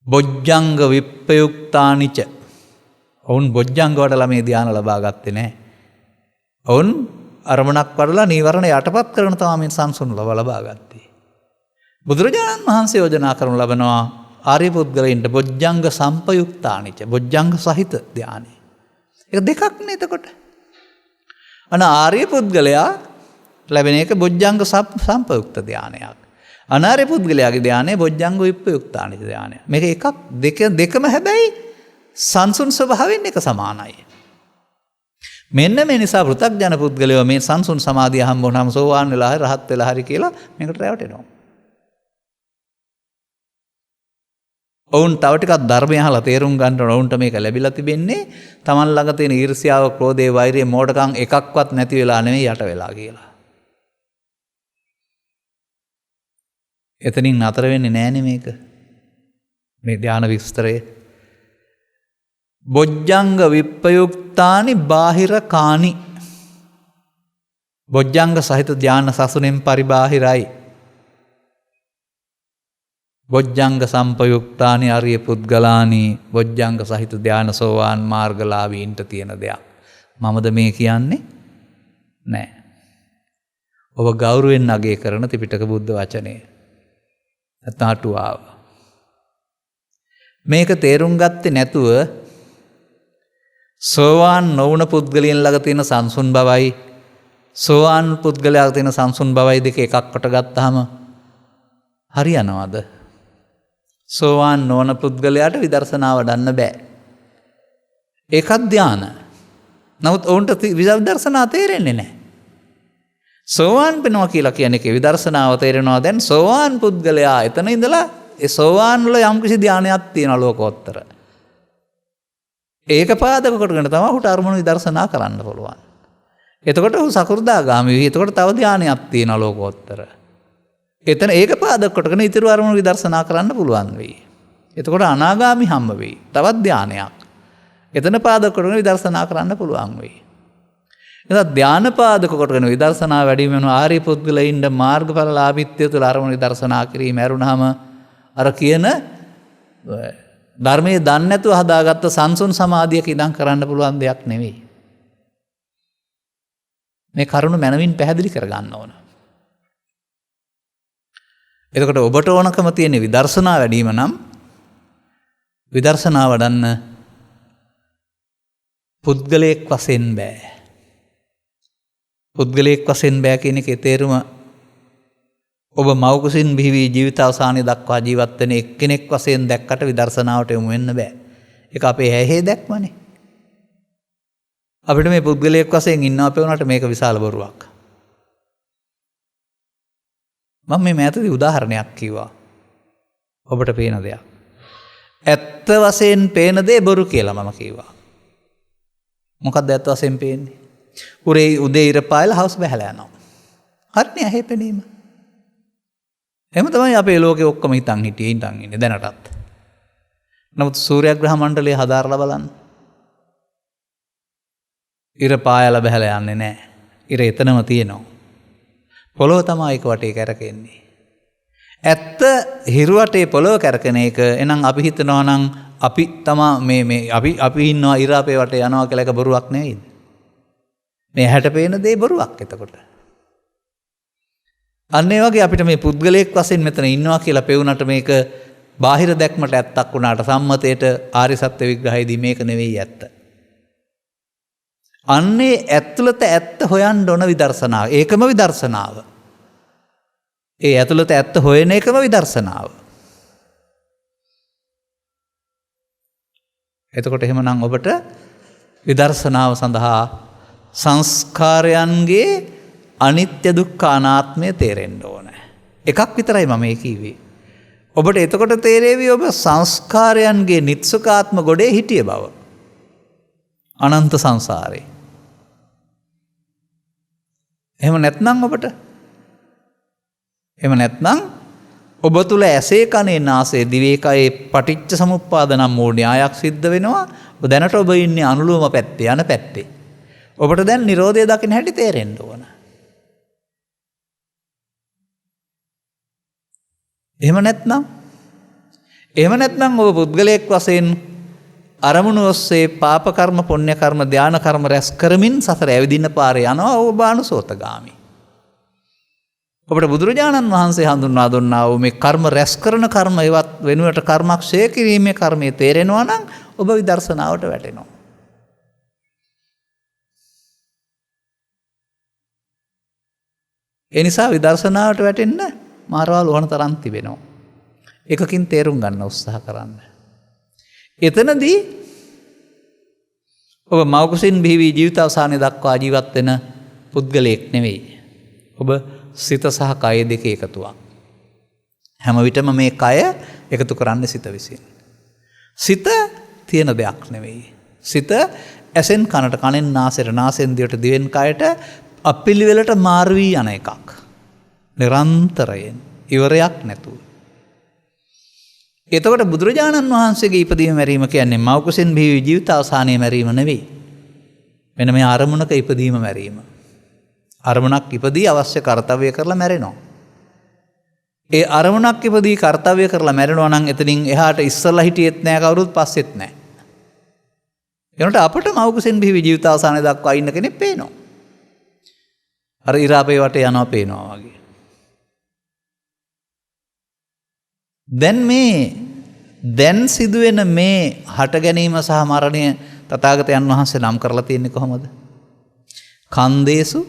බොජ්ජංග විප්පයුක්තානිච. ඔවුන් බොජ්ජංග වලලා මේ ධාන ලබා ගත්තේ නැහැ. ඔවුන් අරමුණක් වඩලා නීවරණ යටපත් කරන තමයි මේ සංසුන් ලබා ගත්තේ. බුදුරජාණන් වහන්සේ යෝජනා කරනු ලබනවා ආර්ය පුද්ගලයන්ට බොජ්ජංග සම්පයුක්තානිච බොජ්ජංග සහිත ධානය. ඒක දෙකක් නේ එතකොට. ආර්ය පුද්ගලයා ලැබෙන එක බොජ්ජංග සම්පයුක්ත ධානයක්. අනාර්ය පුද්ගලයාගේ ධානය බොජ්ජංග විප්පයුක්තානිච ධානය. මේක එකක් දෙකම හැබැයි සංසුන් ස්වභාවයෙන් එක සමානයි. මෙන්න මේ නිසා පෘථග්ජන පුද්ගලයෝ මේ සංසුන් සමාධිය හම්බ වුණාම සෝවාන් වෙලා හරි රහත් වෙලා හරි කියලා මේකට රැවටෙනවා. ඔවුන් තව ටිකක් ධර්මය අහලා තේරුම් ගන්න ඕන. ඔවුන්ට මේක ලැබිලා තිබෙන්නේ Taman ළඟ තියෙන ඊර්ෂ්‍යාව, ක්‍රෝධය, වෛරය, මෝඩකම් එකක්වත් නැති වෙලා නෙවෙයි යට වෙලා කියලා. එතනින් නතර වෙන්නේ නෑනේ මේක. මේ ධානා විස්තරය. බොජ්ජංග විප්පයුක්තානි බාහිර කානි. බොජ්ජංග සහිත ධාන සසුනෙන් පරිබාහිරයි. බොජ්ජංග සම්පයුක්තානි ආර්ය පුද්ගලානි. බොජ්ජංග සහිත ධාන සෝවාන් මාර්ගලාභීන්ට තියෙන දෙයක්. මමද මේ කියන්නේ නෑ. ඔබ ගෞරවයෙන් අගය කරන ත්‍රිපිටක බුද්ධ වචනය. අටුවාව. මේක තේරුම් ගත්තේ නැතුව සෝවාන් නොවුන පුද්ගලයන් ළඟ තියෙන සංසුන් බවයි සෝවාන් පුද්ගලයාට තියෙන සංසුන් බවයි දෙක එකක් කොට ගත්තාම හරියනවද? සෝවාන් නොවන පුද්ගලයාට විදර්ශනාව වඩන්න බෑ. ඒකත් ධාන. නමුත් ඔවුන්ට විදර්ශනා තේරෙන්නේ නැහැ. සෝවාන් වෙනවා කියලා කියන එකේ විදර්ශනාව තේරෙනවා. දැන් සෝවාන් පුද්ගලයා එතන ඉඳලා ඒ සෝවාන් වල යම්කිසි ධානයක් තියෙනවා ලෝකෝත්තර. ඒක පාදක කොටගෙන තමයි ඔහුට අරමුණු විදර්ශනා කරන්න පුළුවන්. එතකොට ඔහු සකෘදාගාමී වෙයි. එතකොට තව ධානයක් තියෙනවා ලෝකෝත්තර. එතන ඒක පාදක කොටගෙන ඊතර අරමුණු විදර්ශනා කරන්න පුළුවන් වෙයි. එතකොට අනාගාමී හම්බ වෙයි. තවත් ධානයක්. එතන පාදක කොටගෙන විදර්ශනා කරන්න පුළුවන් වෙයි. එතන ධාන පාදක කොටගෙන විදර්ශනා වැඩි වෙන ආර්ය පුද්ගලයින්ට මාර්ගඵලලාභීත්වය තුළ අරමුණු විදර්ශනා කිරීම ඇරුණාම අර කියන ධර්මයේ දන්නේ නැතුව හදාගත්ත සංසුන් සමාධියක ඉඳන් කරන්න පුළුවන් දෙයක් නෙවෙයි. මේ කරුණ මනවින් පැහැදිලි කරගන්න ඕන. එතකොට ඔබට ඕනකම තියෙන විදර්ශනා වැඩිම නම් විදර්ශනා වඩන්න පුද්ගලයෙක් වශයෙන් බෑ. පුද්ගලයෙක් වශයෙන් බෑ කියන එකේ තේරුම ඔබ මව්කුසින් බිහි ජීවිත අවසානය දක්වා ජීවත් වෙන එක්කෙනෙක් වශයෙන් දැක්කට විදර්ශනාවට යොමු වෙන්න බෑ. ඒක අපේ ඇහි දැක්මනේ. අපිට මේ පුද්ගලයෙක් වශයෙන් ඉන්නවා පෙවුනට මේක විශාල බොරුවක්. මම මේ මෑතදී උදාහරණයක් කිව්වා. ඔබට පේන දෙයක්. ඇත්ත වශයෙන් පේන දේ බොරු කියලා මම කිව්වා. මොකක්ද ඇත්ත වශයෙන් පේන්නේ? උදේ ඉර පායලා හවස බහැලා යනවා. හරිනේ ඇහි පෙනීම. එහෙම තමයි අපේ ලෝකේ ඔක්කොම හිතන් ඉන්නේ දැනටත්. නමුත් සූර්යග්‍රහ මණ්ඩලය හදාarලා බලන්න. ඉර පායලා බහැලා යන්නේ නැහැ. ඉර එතනම තියෙනවා. පොළොව තමයි ඒක වටේ කැරකෙන්නේ. ඇත්ත හිරු වටේ පොළොව කැරකෙන එක. එහෙනම් අපි හිතනවා නම් අපි තමයි මේ අපි ඉන්නවා ඉර අපේ වටේ යනවා කියලා එක බොරුවක් නෙවෙයිද? මේ හැට පේන දේ බොරුවක් එතකොට. අන්න ඒ වගේ අපිට මේ පුද්ගලයෙක් වශයෙන් මෙතන ඉන්නවා කියලා පෙවුනට මේක බාහිර දැක්මට ඇත්තක් වුණාට සම්මතයට ආර්ය සත්‍ය විග්‍රහයේදී මේක නෙවෙයි ඇත්ත. අන්නේ ඇතුළත ඇත්ත හොයන්න ඕන විදර්ශනාව. ඒකම විදර්ශනාව. ඒ ඇතුළත ඇත්ත හොයන එකම විදර්ශනාව. එතකොට එහෙමනම් ඔබට විදර්ශනාව සඳහා සංස්කාරයන්ගේ අනිත්‍ය දුක්ඛ අනාත්මය තේරෙන්න ඕන. එකක් විතරයි මම මේ කිව්වේ. ඔබට එතකොට තේරෙවි ඔබ සංස්කාරයන්ගේ නිත්සුකාත්ම ගොඩේ හිටිය බව. අනන්ත සංසාරේ. එහෙම නැත්නම් ඔබ තුල ඇසේ කනේ නාසයේ දිවේ කයේ පටිච්ච සමුප්පාද නම් වූ න්‍යායක් සිද්ධ වෙනවා. දැනට ඔබ ඉන්නේ අනුලෝම පැත්තේ යන පැත්තේ. ඔබට දැන් Nirodha දකින්න හැටි තේරෙන්න ඕන. එහෙම නැත්නම් ඔබ පුද්ගලයෙක් වශයෙන් අරමුණු ඔස්සේ පාප කර්ම පුණ්‍ය කර්ම ධාන කර්ම රැස් කරමින් සසර ඇවිදින්න පාරේ යනවා ඕබානුසෝතගාමි. ඔබට බුදුරජාණන් වහන්සේ හඳුන්වා දුන්නා වූ මේ කර්ම රැස් කරන කර්ම ඒවත් වෙනුවට කර්මක් ක්ෂය කිරීමේ කර්මයේ තේරෙනවා නම් ඔබ විදර්ශනාවට වැටෙනවා. ඒ නිසා විදර්ශනාවට වැටෙන්න මාරවල් ඕන තරම් තිබෙනවා. එකකින් තේරුම් ගන්න උත්සාහ කරන්න. එතනදී ඔබ මවකුසින් බිහි ජීවිත අවසානයේ දක්වා ජීවත් වෙන පුද්ගලයෙක් නෙවෙයි. ඔබ සිත සහ කය දෙක එකතුවක්. හැම විටම මේ කය එකතු කරන්නේ සිත විසින්. සිත තියෙන දෙයක් නෙවෙයි. සිත ඇසෙන් කනට, කනෙන් නාසයට, නාසෙන් දිවට, දිවෙන් කයට අපිළිවෙලට මාරු වී යන එකක්. නිරන්තරයෙන් ඉවරයක් නැතුව. එතකොට බුදුරජාණන් වහන්සේගේ ඉපදීම මැරීම කියන්නේ මවකුසෙන් බිහි ජීවිත අවසානයේ මැරීම නෙවෙයි. මෙන්න මේ අරමුණක ඉපදීම මැරීම. අරමුණක් ඉපදී අවශ්‍ය කර්තව්‍ය කරලා මැරෙනවා. ඒ අරමුණක් ඉපදී කර්තව්‍ය කරලා මැරෙනවා නම් එතනින් එහාට ඉස්සල්ලා හිටියෙත් නෑ කවුරුත් පස්සෙත් නෑ. එනකොට අපට මවකුසෙන් බිහි ජීවිත අවසානයේ දක්වා ඉන්න කෙනෙක් පේනවා. අර ඉරාපේ වටේ යනවා පේනවා වගේ. දැන් සිදුවෙන මේ හට ගැනීම සහ මරණය තථාගතයන් වහන්සේ නම් කරලා තියෙන්නේ කොහොමද? කන්දේසු,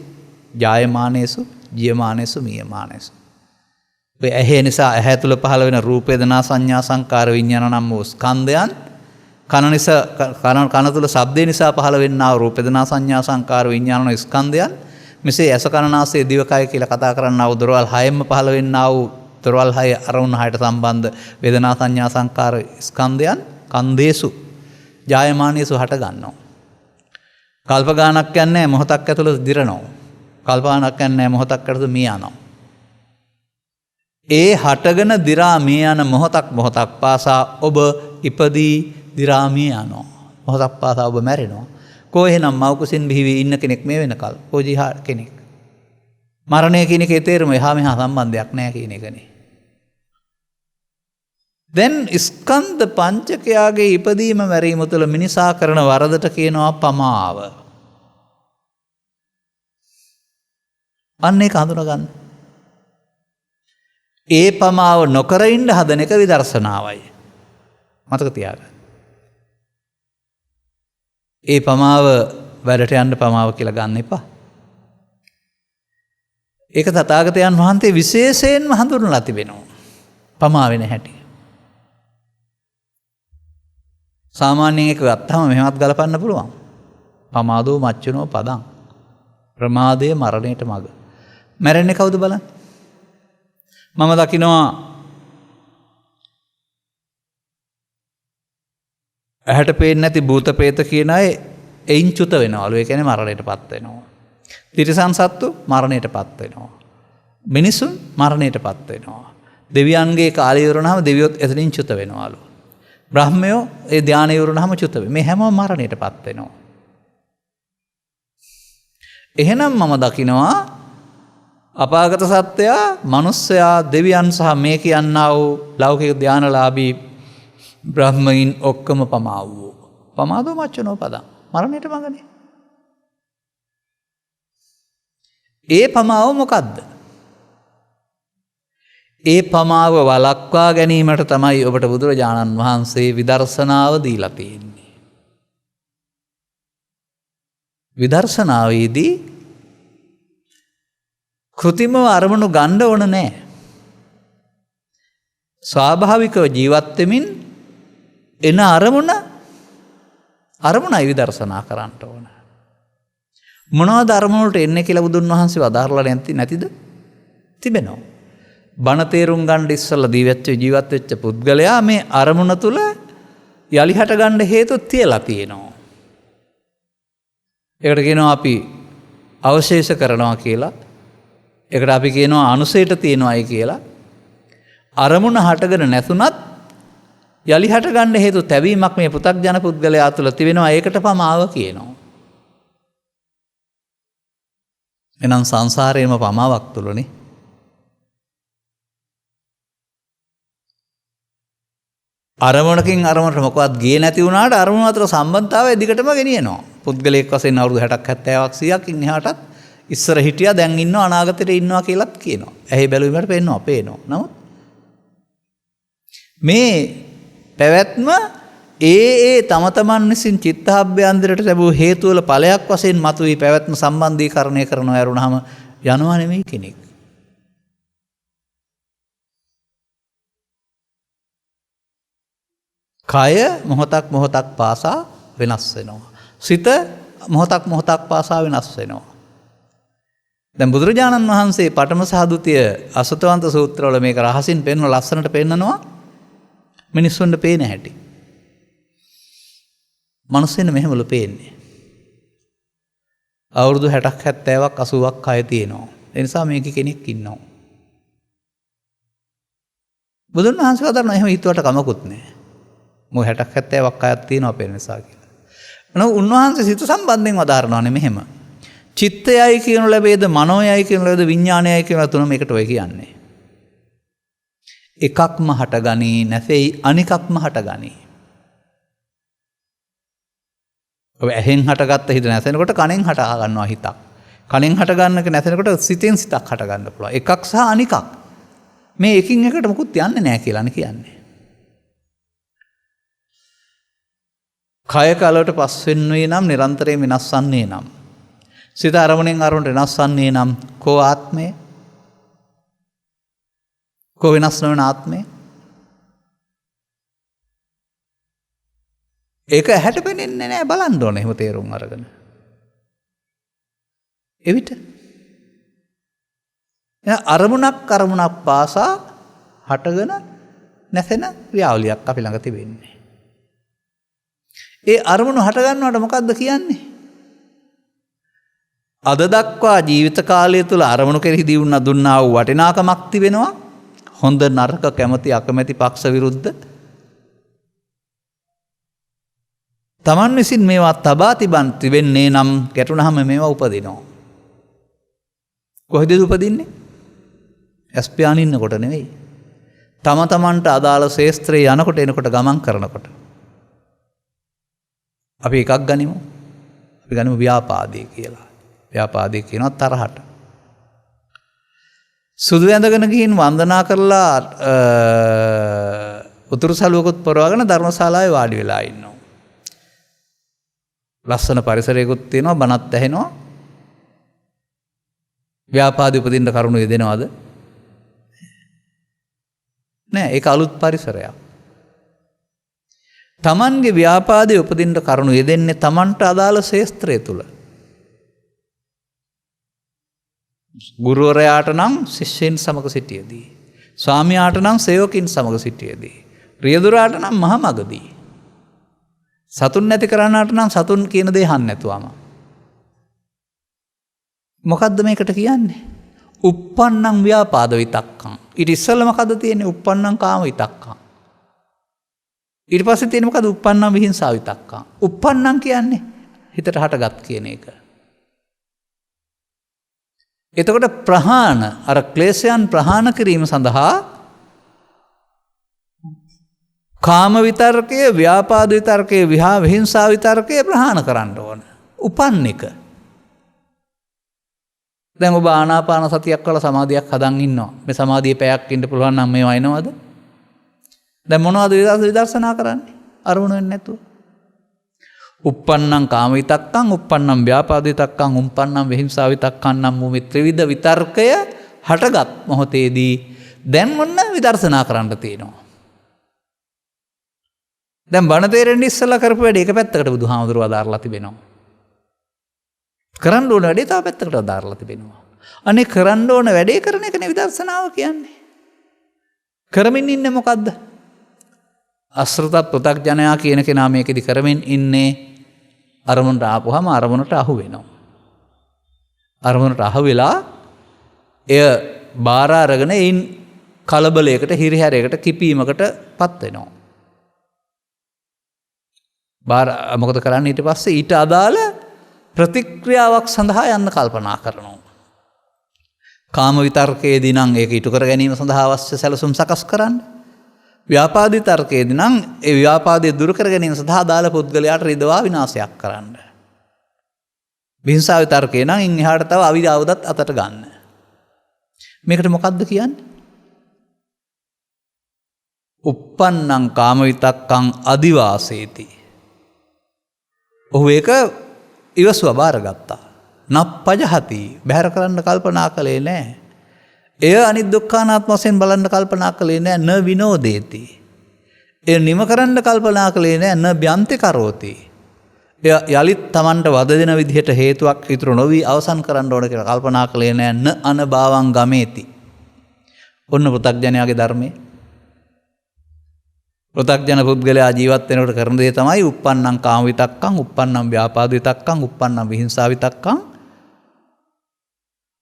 ජායමානේසු, ජීයමානේසු, මීයමානේසු. ඔය ඇහැ නිසා ඇහැ තුල පහළ වෙන රූප වේදනා සංඥා සංකාර විඥාන නම් වූ ස්කන්ධයන්, කන තුල ශබ්දේ නිසා පහළ වෙන්නා වූ රූප වේදනා සංඥා සංකාර විඥාන ස්කන්ධයන්, මෙසේ ඇස කන නාසය දිවකය කියලා කතා කරන්නා වූ දොරවල් හයෙන්ම පහළ වෙන්නා වූ දොරවල් හය අරමුණ හයට සම්බන්ධ වේදනා සංඥා සංකාර ස්කන්ධයන් කන්දේසු ජායමානේසු හට ගන්නවා. කල්ප ගානක් යන්නේ මොහොතක් ඇතුළත දිරනවා. කල්ප ගානක් යන්නේ මොහොතක් ඇතුළත මිය යනවා. ඒ හටගෙන දි รา මිය යන මොහොතක් පාසා ඔබ ඉපදී දි รา මිය යනවා. මොහොතක් පාසා ඔබ මැරෙනවා. කෝ එහෙනම් මවකුසින් බිහි ඉන්න කෙනෙක් මේ වෙනකල් කෝ ජීහා කෙනෙක්. මරණය කියන එකේ තේරුම එහා මෙහා සම්බන්ධයක් නැහැ කියන එකනේ. දැන් ස්කන්ධ පංචකයාගේ ඉපදීම මැරීම තුළ මිනිසා කරන වරදට කියනවා පමාව. අන්න ඒක හඳුනගන්න. ඒ පමාව නොකර ඉන්න හදන එක විදර්ශනාවයි. මතක තියාගන්න. ඒ පමාව වැඩට යන්න පමාව කියලා ගන්න එපා. ඒක තථාගතයන් වහන්සේ විශේෂයෙන්ම හඳුන්වලා තිබෙනවා. පමා වෙන හැටි. සාමාන්‍යයෙන් එක ගත්තාම මෙහෙමත් ගලපන්න පුළුවන්. පමාදෝ මච්චුනෝ පදං. ප්‍රමාදයේ මරණයට මඟ. මැරෙන්නේ කවුද බලන්න? මම දකිනවා ඇහැට පේන්නේ නැති භූත ප්‍රේත කියන අය එයින් චුත වෙනවලු. ඒ කියන්නේ මරණයටපත් වෙනවා. තිරිසන් සත්තු මරණයටපත් වෙනවා. මිනිසුන් මරණයටපත් වෙනවා. දෙවියන්ගේ කාලය ඉවරනහම දෙවියොත් එතනින් චුත වෙනවලු. බ්‍රහ්මයෝ ඒ ධානය ඉවරනහම චුත වෙනවා. මේ හැමෝම මරණයටපත් වෙනවා. එහෙනම් මම දකිනවා අපාගත සත්වයා, මිනිස්සයා, දෙවියන් සහ මේ කියන්නා වූ ලෞකික ධානලාභී බ්‍රහ්මයින් ඔක්කොම පමා වූ. පමාදෝ මච්චනෝ පදං. මරණයට මඟනේ. ඒ පමාව මොකද්ද? ඒ පමාව වළක්වා ගැනීමට තමයි ඔබට බුදුරජාණන් වහන්සේ විදර්ශනාව දීලා තියෙන්නේ. විදර්ශනාවේදී කෘතිමව අරමුණු ගන්න ඕන නැහැ. ස්වාභාවිකව ජීවත් වෙමින් එන අරමුණයි විදර්ශනා කරන්න ඕන. මොනවද අරමුණට එන්නේ කියලා බුදුන් වහන්සේ වදාරලා නැතිද? තිබෙනවා. බණ තේරුම් ගන්න ඉස්සෙල්ලා ජීවත් වෙච්ච පුද්ගලයා මේ අරමුණ තුල යලි හට ගන්න හේතු තියලා තියෙනවා. ඒකට කියනවා අපි අවශේෂ කරනවා කියලා. ඒකට අපි කියනවා අනුසයට තියෙනවායි කියලා. අරමුණ හටගෙන නැතුණත් යලි හට ගන්න හේතු තැවීමක් මේ පෘථග්ජන පුද්ගලයා තුල තිබෙනවා. ඒකට පමාව කියනවා. එනම් සංසාරයේම පමාවක් තුලනේ. අරමුණකින් අරමුණට මොකවත් ගියේ නැති වුණාට අරමුණ අතර සම්බන්ධතාවය දිගටම ගෙනියනවා. පුද්ගලයෙක් වශයෙන් අවුරුදු 60ක් 70ක් 100ක් ඉන් එහාටත් ඉස්සර හිටියා දැන් ඉන්නවා අනාගතේට ඉන්නවා කියලාත් කියනවා. ඇහි බැලුවීමට පේනවා. නමුත් මේ පැවැත්ම ඒ තම තමන් විසින් චිත්තාභ්‍යන්තරයට ලැබූ හේතු වල ඵලයක් වශයෙන් මතුවී පැවැත්ම සම්බන්ධීකරණය කරනවා යරුණාම යනවා නෙමෙයි කෙනෙක්. කය මොහොතක් පාසා වෙනස් වෙනවා. සිත මොහොතක් පාසා වෙනස් වෙනවා. දැන් බුදුරජාණන් වහන්සේ පඨම සහ ဒုတိ ය අසුතවන්ත සූත්‍රවල මේක රහසින් පෙන්වන ලස්සනට පෙන්නනවා මිනිස්සුන්ට පේන හැටි. මනුස්සෙන්න මෙහෙමලු පේන්නේ. අවුරුදු 60ක් 70ක් 80ක් කය තියෙනවා. ඒ නිසා මේකේ කෙනෙක් ඉන්නවා. බුදුන් වහන්සේ වදාරන එහෙම හිතුවට කමකුත් නැහැ. මොකද 60ක් 70ක් කයක් තියෙනවා පේන නිසා කියලා. නමුත් උන්වහන්සේ සිත සම්බන්ධයෙන් වදාරනවානේ මෙහෙම. චිත්තයයි කියනු ලැබේද මනෝයයි කියනු ලැබේද විඥානයයි කියන තුනම එකට ඔය කියන්නේ. එකක්ම හටගනී නැසෙයි අනිකක්ම හටගනී. ඔබ ඇහෙන් හටගත්ත හිත නැසෙනකොට කනෙන් හට ගන්නවා හිතක්. කනෙන් හට ගන්නක නැසෙනකොට සිතෙන් සිතක් හට ගන්න පුළුවන්. එකක් සහ අනිකක්. මේ එකින් එකට මොකුත් යන්නේ නැහැ කියලානේ කියන්නේ. කය කලවට පස් වෙන්නේ නම් නිරන්තරයෙන් වෙනස් වන්නේ නම් සිත අරමුණෙන් අරමුණට වෙනස් වන්නේ නම් කෝ ආත්මය? කෝ වෙනස් නොවන ආත්මය? ඒක ඇහැට පෙනෙන්නේ නැහැ බලන්න ඕනේ එහෙම තේරුම් අරගෙන. එවිට අරමුණක් පාසා හටගෙන නැසෙන ක්‍රියාවලියක් අපි ළඟ තිබෙන්නේ. ඒ අරමුණු හට ගන්නවට මොකද්ද කියන්නේ? අද දක්වා ජීවිත කාලය තුළ අරමුණු කෙරෙහි දුන්නා වූ වටිනාකමක් තිබෙනවා. හොඳ නරක කැමැති අකමැති පක්ෂ විරුද්ධ තමන් විසින් මේවා තබා තිබෙන්නේ නම් ගැටුණාම මේවා උපදිනවා. කොහෙද උපදින්නේ? ඇස්පියාන ඉන්නකොට නෙවෙයි. තම තමන්ට අදාළ ශේස්ත්‍රයේ යනකොට එනකොට ගමන් කරනකොට. අපි එකක් ගනිමු. අපි ගනිමු ව්‍යාපාදේ කියලා. ව්‍යාපාදේ කියනවා තරහට. සුදු ඇඳගෙන ගිහින් වන්දනා කරලා උතුරු සළුවකුත් පොරවගෙන ධර්මශාලාවේ වාඩි වෙලා ඉන්නවා. ලස්සන පරිසරයකුත් තියෙනවා බණත් ඇහෙනවා. ව්‍යාපාදේ උපදින්න කරුණු යෙදෙනවද? නෑ ඒක අලුත් පරිසරයක්. තමන්ගේ ව්‍යාපාදයේ උපදින්න කරුණු යෙදෙන්නේ තමන්ට අදාළ ශේස්ත්‍රය තුල. ගුරුවරයාට නම් ශිෂ්‍යයන් සමග සිටියේදී, ස්වාමියාට නම් සේවකින් සමග සිටියේදී, රියදුරාට නම් මහමගදී, සතුන් නැති කරන්නාට නම් සතුන් කියන දේ අහන්න නැතුවම. මොකද්ද මේකට කියන්නේ? uppannam ව්‍යාපාද විතක්කං. ඊට ඉස්සෙල්ලා මොකද්ද තියෙන්නේ? uppannam කාම විතක්කං. ඊට පස්සේ තියෙන්නේ මොකද්ද? uppannam විහිංසා විතක්කං. uppannam කියන්නේ හිතට හටගත් කියන එක. එතකොට ප්‍රහාණ අර ක්ලේශයන් ප්‍රහාණ කිරීම සඳහා කාම විතර්කය, ව්‍යාපාද විතර්කය, විහිංසා විතර්කය ප්‍රහාණ කරන්න ඕන. උපන් එක. දැන් ඔබ ආනාපාන සතියක් වල සමාධියක් හදන් ඉන්නවා. මේ සමාධිය පැයක් ඉන්න පුළුවන් නම් මේව එනවද? දැන් මොනවද විදර්ශනා කරන්නේ? අරමුණ වෙන්නේ නැතුව. uppannam කාම විතක්කං, uppannam ව්‍යාපාද විතක්කං, uppannam විහිංසා විතක්කං නම් වූ මේ ත්‍රිවිධ විතර්කය හටගත් මොහොතේදී දැන් මොන්න විදර්ශනා කරන්න තියෙනවා. දැන් බණ තේරෙන්නේ ඉස්සලා කරපු වැඩේ එක පැත්තකට බුදුහාමුදුරුවෝ අදාරලා තිබෙනවා. කරන්න ඕන වැඩේ තව පැත්තකට අදාරලා තිබෙනවා. අනේ කරන්න ඕන වැඩේ කරන එකනේ විදර්ශනාව කියන්නේ. කරමින් ඉන්නේ මොකද්ද? අසෘතත් පෘථග්ජනයා කියන කෙනා මේකෙදි කරමින් ඉන්නේ අරමුණට ආපුවාම අරමුණට අහු වෙනවා. අරමුණට අහු වෙලා එය බාර අරගෙන එයින් කලබලයකට, හිරිහැරයකට, කිපීමකට පත් වෙනවා. මොකද කරන්නේ ඊට පස්සේ? ඊට අදාළ ප්‍රතික්‍රියාවක් සඳහා යන්න කල්පනා කරනවා. කාම විතර්කයේදී නම් ඒක ඉටු කර ගැනීම සඳහා අවශ්‍ය සැලසුම් සකස් කරන්න. ව්‍යාපාදී තර්කයේදී නම් ඒ ව්‍යාපාදයේ දුරු කර ගැනීම සඳහා දාල පුද්ගලයාට රිදවා විනාශයක් කරන්න. විහිංසාවේ තර්කේ නම් ඉන් එහාට තව අවිද්‍යාවදත් අතට ගන්න. මේකට මොකද්ද කියන්නේ? uppannam kama vitakkam adivaseeti. ඔහු ඒක ඉවසුව බාරගත්තා. නප්පජහති බැහැර කරන්න කල්පනා කළේ නැහැ. එය අනිත් දුක්ඛානාත්ම වශයෙන් බලන්න කල්පනා කළේ නැහැ. න විනෝදේති. එය නිම කරන්න කල්පනා කළේ නැහැ. න බ්‍යන්ති කරෝති. එය යලිත් Tamanට වද දෙන විදිහට හේතුවක් ඉතුරු නොවි අවසන් කරන්න ඕන කියලා කල්පනා කළේ නැහැ. න අනභවං ගමේති. ඔන්න පෘථග්ජනයාගේ ධර්මයේ. පෘථග්ජන පුද්ගලයා ජීවත් වෙනකොට කරන දේ තමයි uppannam කාම විතක්කං, uppannam ව්‍යාපාද විතක්කං, uppannam විහිංසා විතක්කං.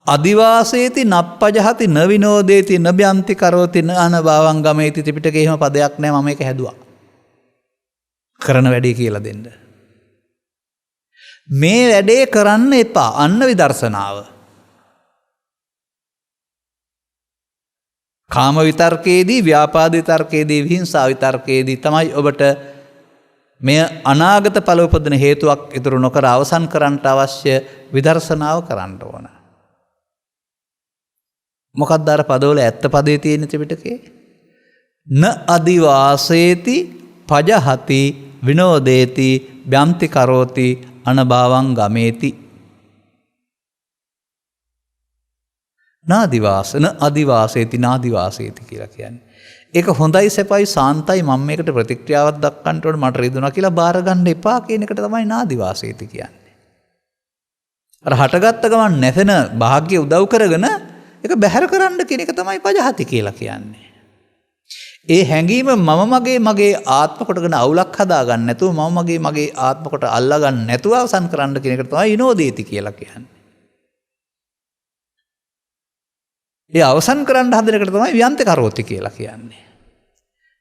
අදිවාසේති නප්පජහති න විනෝදේති න බ්‍යන්ති කරෝති න අනභවං ගමේති. ත්‍රිපිටකේ එහෙම පදයක් නැහැ. මම මේක හැදුවා. කරන වැඩේ කියලා දෙන්න. මේ වැඩේ කරන්න එපා. අන්න විදර්ශනාව. කාම විතර්කයේදී, ව්‍යාපාද විතර්කයේදී, විහිංසා විතර්කයේදී තමයි ඔබට මෙය අනාගත ඵල උපදින හේතුවක් ඉතුරු නොකර අවසන් කරන්නට අවශ්‍ය විදර්ශනාව කරන්න ඕන. මොකක්ද අර පදවල ඇත්ත පදේ තියෙන ත්‍රිපිටකේ? න අදිවාසේති පජහති විනෝදේති බ්‍යන්ති කරෝති අනභවං ගමේති. නාදිවාසන අදිවාසේති නාදිවාසේති කියලා කියන්නේ. ඒක හොඳයි සැපයි සාන්තයි මම මේකට ප්‍රතික්‍රියාවක් දක්වන්න ඕන මට රිදුනා කියලා බාර ගන්න එපා කියන එකට තමයි නාදිවාසේති කියන්නේ. අර හටගත්ත ගමන් නැසෙන භාග්‍ය උදව් කරගෙන ඒක බැහැර කරන්න කියන එක තමයි පජහති කියලා කියන්නේ. ඒ හැඟීම මගේ ආත්ම කොටගෙන අවුලක් හදාගන්න නැතුව මගේ ආත්ම කොට අල්ලගන්න නැතුව අවසන් කරන්න කියන එක තමයි විනෝදේති කියලා කියන්නේ. ඒ අවසන් කරන්න හදන එකට තමයි ව්‍යන්ත කරෝති කියලා කියන්නේ.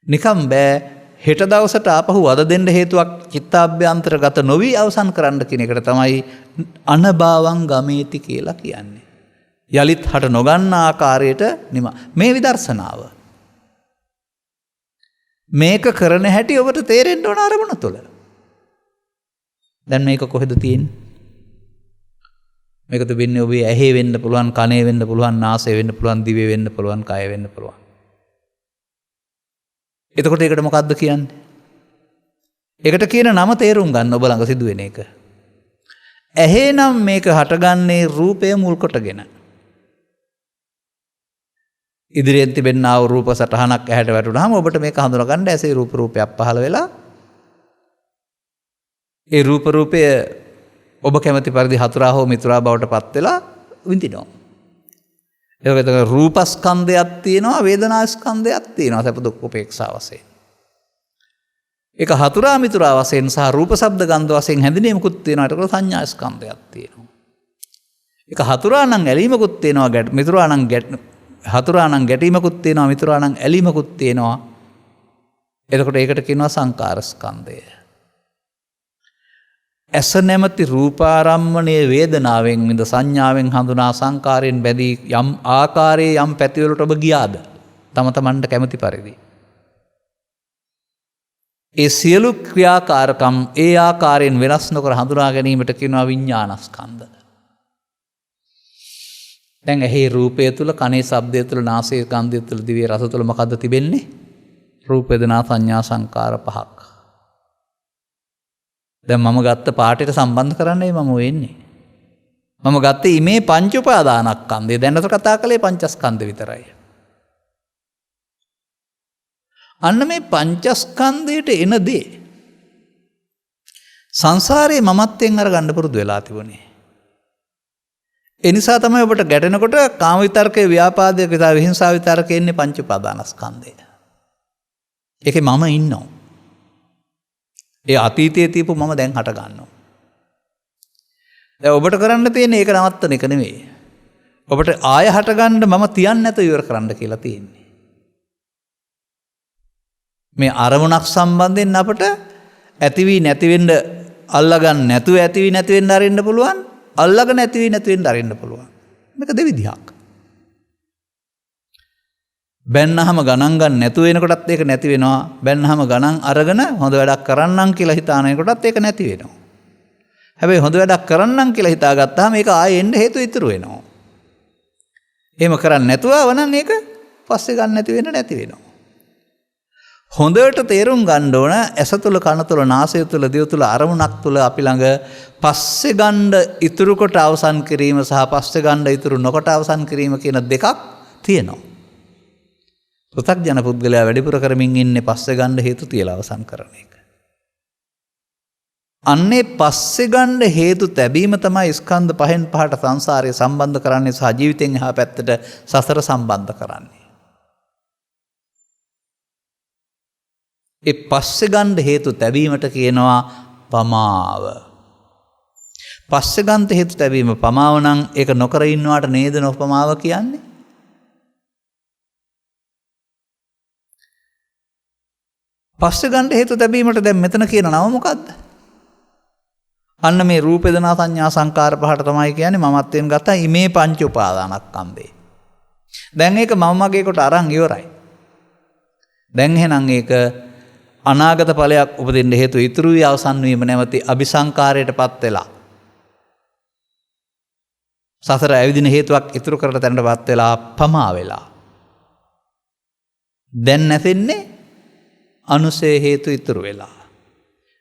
නිකම් බෑ හෙට දවසට ආපහු වද දෙන්න හේතුවක් චිත්තාභ්‍යන්තරගත නොවි අවසන් කරන්න කියන එකට තමයි අනභවං ගමේති කියලා කියන්නේ. යලිත් හට නොගන්න ආකාරයට නිම මේ විදර්ශනාව. මේක කරන හැටි ඔබට තේරෙන්න ඕන අරමුණ තුළ. දැන් මේක කොහෙද තියෙන්නේ? මේක තිබෙන්නේ ඔබේ ඇහි වෙන්න පුළුවන්, කනේ වෙන්න පුළුවන්, නාසයේ වෙන්න පුළුවන්, දිවේ වෙන්න පුළුවන්, කය වෙන්න පුළුවන්. එතකොට ඒකට මොකද්ද කියන්නේ? ඒකට කියන නම තේරුම් ගන්න ඔබ ළඟ සිදුවෙන එක. ඇහි නම් මේක හටගන්නේ රූපය මුල් කොටගෙන. ඉදිරියෙන් තිබෙනා වූ රූප සටහනක් ඇහැට වැටුනහම ඔබට මේක හඳුනගන්න ඇසේ රූපයක් පහළ වෙලා ඒ රූපය ඔබ කැමති පරිදි හතුරා හෝ මිතුරා බවට පත් වෙලා විඳිනවා. ඒක රූපස්කන්ධයක් තියෙනවා, වේදනාස්කන්ධයක් තියෙනවා, සැප දුක් උපේක්ෂා වශයෙන්. ඒක හතුරා මිතුරා වශයෙන් සහ රූප ශබ්ද ගන්ධ වශයෙන් හැඳිනීමකුත් තියෙනවා. ඒකට සංඥා ස්කන්ධයක් තියෙනවා. ඒක හතුරා නම් ඇලීමකුත් තියෙනවා, හතුරා නම් ගැටීමකුත් තියෙනවා, මිතුරා නම් ඇලීමකුත් තියෙනවා. එතකොට ඒකට කියනවා සංකාර ස්කන්ධය. ඇස නැමැති රූපාරම්මණයේ වේදනාවෙන් විඳ සංඥාවෙන් හඳුනා සංකාරයෙන් බැදී යම් ආකාරයේ යම් පැතිවලට ඔබ ගියාද තම තමන්ට කැමති පරිදි ඒ සියලු ක්‍රියාකාරකම් ඒ ආකාරයෙන් වෙනස් නොකර හඳුනා ගැනීමට කියනවා විඥානස්කන්ධ. දැන් ඇහි රූපය තුල, කනේ ශබ්දය තුල, නාසයේ ගන්ධය තුල, දිවේ රස තුල මොකද්ද තිබෙන්නේ? රූප වේදනා සංඥා සංකාර පහක්. දැන් මම ගත්ත පාටට සම්බන්ධ කරන්නයි මම වෙන්නේ. මම ගත්තේ මේ පංච උපාදානස්කන්ධය. දැනට කතා කළේ පංචස්කන්ධ විතරයි. අන්න මේ පංචස්කන්ධයට එන දේ සංසාරේ මමත්වෙන් අරගන්න පුරුදු වෙලා තිබුණේ. ඒ නිසා තමයි ඔබට ගැටෙනකොට කාම විතර්කයේ, ව්‍යාපාදයේ, විහිංසාව විතර්කයේ ඉන්නේ පංච උපාදානස්කන්ධය. ඒකේ මම ඉන්නවා. ඒ අතීතයේ තියපු මම දැන් හට ගන්නවා. දැන් ඔබට කරන්න තියෙන්නේ ඒක නවත්තන එක නෙමෙයි. ඔබට ආය හට ගන්න මම තියන්නේ නැතුව ඉවර කරන්න කියලා තියෙන්නේ. මේ අරමුණක් සම්බන්ධයෙන් අපට ඇති වී නැති වෙන්න අල්ලගන්න නැතුව ඇති වී නැති වෙන්න අරින්න පුළුවන්. අල්ලගෙන ඇති වී නැති වෙන්න අරින්න පුළුවන්. මේක දෙවිධයක්. බැන්නහම ගණන් ගන්න නැතුව වෙනකොටත් ඒක නැති වෙනවා. බැන්නහම ගණන් අරගෙන හොඳ වැඩක් කරන්නම් කියලා හිතානකොටත් ඒක නැති වෙනවා. හැබැයි හොඳ වැඩක් කරන්නම් කියලා හිතාගත්තාම ඒක ආයෙ එන්න හේතු ඉතුරු වෙනවා. එහෙම කරන්නේ නැතුව වනම් ඒක පස්සේ ගන්න නැති වෙන්න නැති වෙනවා. හොඳට තේරුම් ගන්න ඕන ඇස තුල කන තුල නාසය තුල දිව තුල අරමුණක් තුල අපි ළඟ පස්සේ ගන්න ඉතුරු කොට අවසන් කිරීම සහ පස්සේ ගන්න ඉතුරු නොකොට අවසන් කිරීම කියන දෙකක් තියෙනවා. පෘථග්ජන පුද්ගලයා වැඩිපුර කරමින් ඉන්නේ පස්සේ ගන්න හේතු තියලා අවසන් කරන එක. අන්නේ පස්සේ ගන්න හේතු තැබීම තමයි ස්කන්ධ පහෙන් පහට සංසාරය සම්බන්ධ කරන්නේ සහ ජීවිතෙන් එහා පැත්තට සසර සම්බන්ධ කරන්නේ. ඒ පස්සේ ගන්න හේතු තැබීමට කියනවා පමාව. පස්සේ ගන්න හේතු තැබීම පමාව නම් ඒක නොකර ඉන්නවට නේද නොපමාව කියන්නේ? පස්සේ ගන්න හේතු තැබීමට දැන් මෙතන කියන නම මොකද්ද? අන්න මේ රූප වේදනා සංඥා සංකාර පහට තමයි කියන්නේ මමත්වයෙන් ගත්තා ඉමේ පංච උපාදානස්කන්ධේ. දැන් ඒක මම මගේ කොට අරන් ඉවරයි. දැන් එහෙනම් ඒක අනාගත ඵලයක් උපදින්න හේතු ඉතුරු වී අවසන් වීම නැවති අபிසංකාරයටපත් වෙලා සසර ඇවිදින හේතුවක් ඉතුරු කරලා තැනටපත් වෙලා පමා වෙලා. දැන් නැතෙන්නේ අනුසේ හේතු ඉතුරු වෙලා.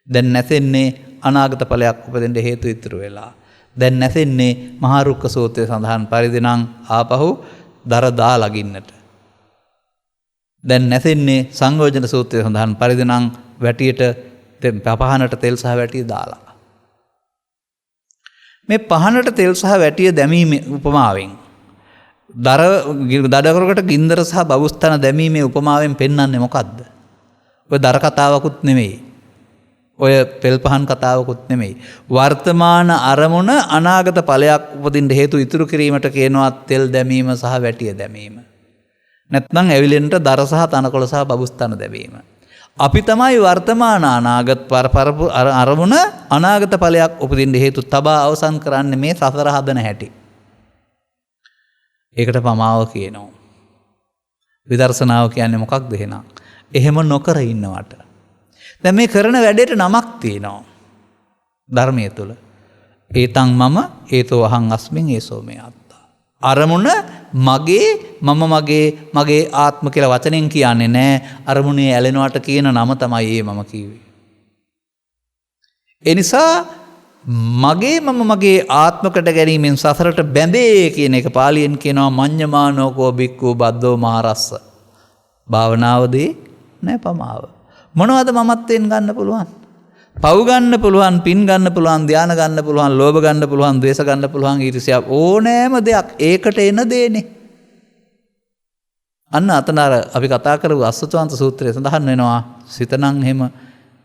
දැන් නැතෙන්නේ අනාගත ඵලයක් උපදින්න හේතු ඉතුරු වෙලා. දැන් නැතෙන්නේ මහා රුක්ක සූත්‍රයේ සඳහන් පරිදි නම් ආපහු දර දා ලගින්නට. දැන් නැතෙන්නේ සංයෝජන සූත්‍රයේ සඳහන් පරිදි නම් වැටියට පහනට තෙල් සහ වැටිය දාලා. මේ පහනට තෙල් සහ වැටිය දැමීමේ උපමාවෙන් දඩකරකට ගින්දර සහ බවුස්තන දැමීමේ උපමාවෙන් පෙන්වන්නේ මොකද්ද? ඔය දර කතාවකුත් නෙමෙයි. ඔය තෙල් පහන් කතාවකුත් නෙමෙයි. වර්තමාන අරමුණ අනාගත ඵලයක් උපදින්න හේතු ඉතුරු කිරීමට කියනවා තෙල් දැමීම සහ වැටිය දැමීම. නැත්නම් ඇවිලෙන්නට දර සහ තනකොළ සහ බබුස්තන දැමීම. අපි තමයි වර්තමාන අනාගත අරමුණ අනාගත ඵලයක් උපදින්න හේතු තබා අවසන් කරන්නේ මේ සසර හදන හැටි. ඒකට පමාව කියනවා. විදර්ශනාව කියන්නේ මොකක්ද එහෙනම්? එහෙම නොකර ඉන්නවට. දැන් මේ කරන වැඩේට නමක් තියෙනවා ධර්මයේ තුල. ඒතං මම ඒතෝ අහං අස්මින් ඒසෝ මේ අත්තා. අරමුණ මගේ මගේ ආත්ම කියලා වචනෙන් කියන්නේ නෑ. අරමුණේ ඇලෙනවට කියන නම තමයි ඒ මම කිව්වේ. ඒ නිසා මගේ ආත්මකට ගැනීමෙන් සසරට බැඳේ කියන එක පාලියෙන් කියනවා මඤ්ඤමානෝකෝ බික්ඛු බද්දෝ මහරස්ස. භාවනාවදී නෑ පමාව. මොනවද මමත්වෙන් ගන්න පුළුවන්? පව් ගන්න පුළුවන්, පින් ගන්න පුළුවන්, ධාන ගන්න පුළුවන්, ලෝභ ගන්න පුළුවන්, ද්වේෂ ගන්න පුළුවන්, ඊර්ෂ්‍යා ඕනෑම දෙයක් ඒකට එන දේනේ. අන්න අතන අර අපි කතා කරපු අස්සතවන්ත සූත්‍රයේ සඳහන් වෙනවා සිත නම් එහෙම,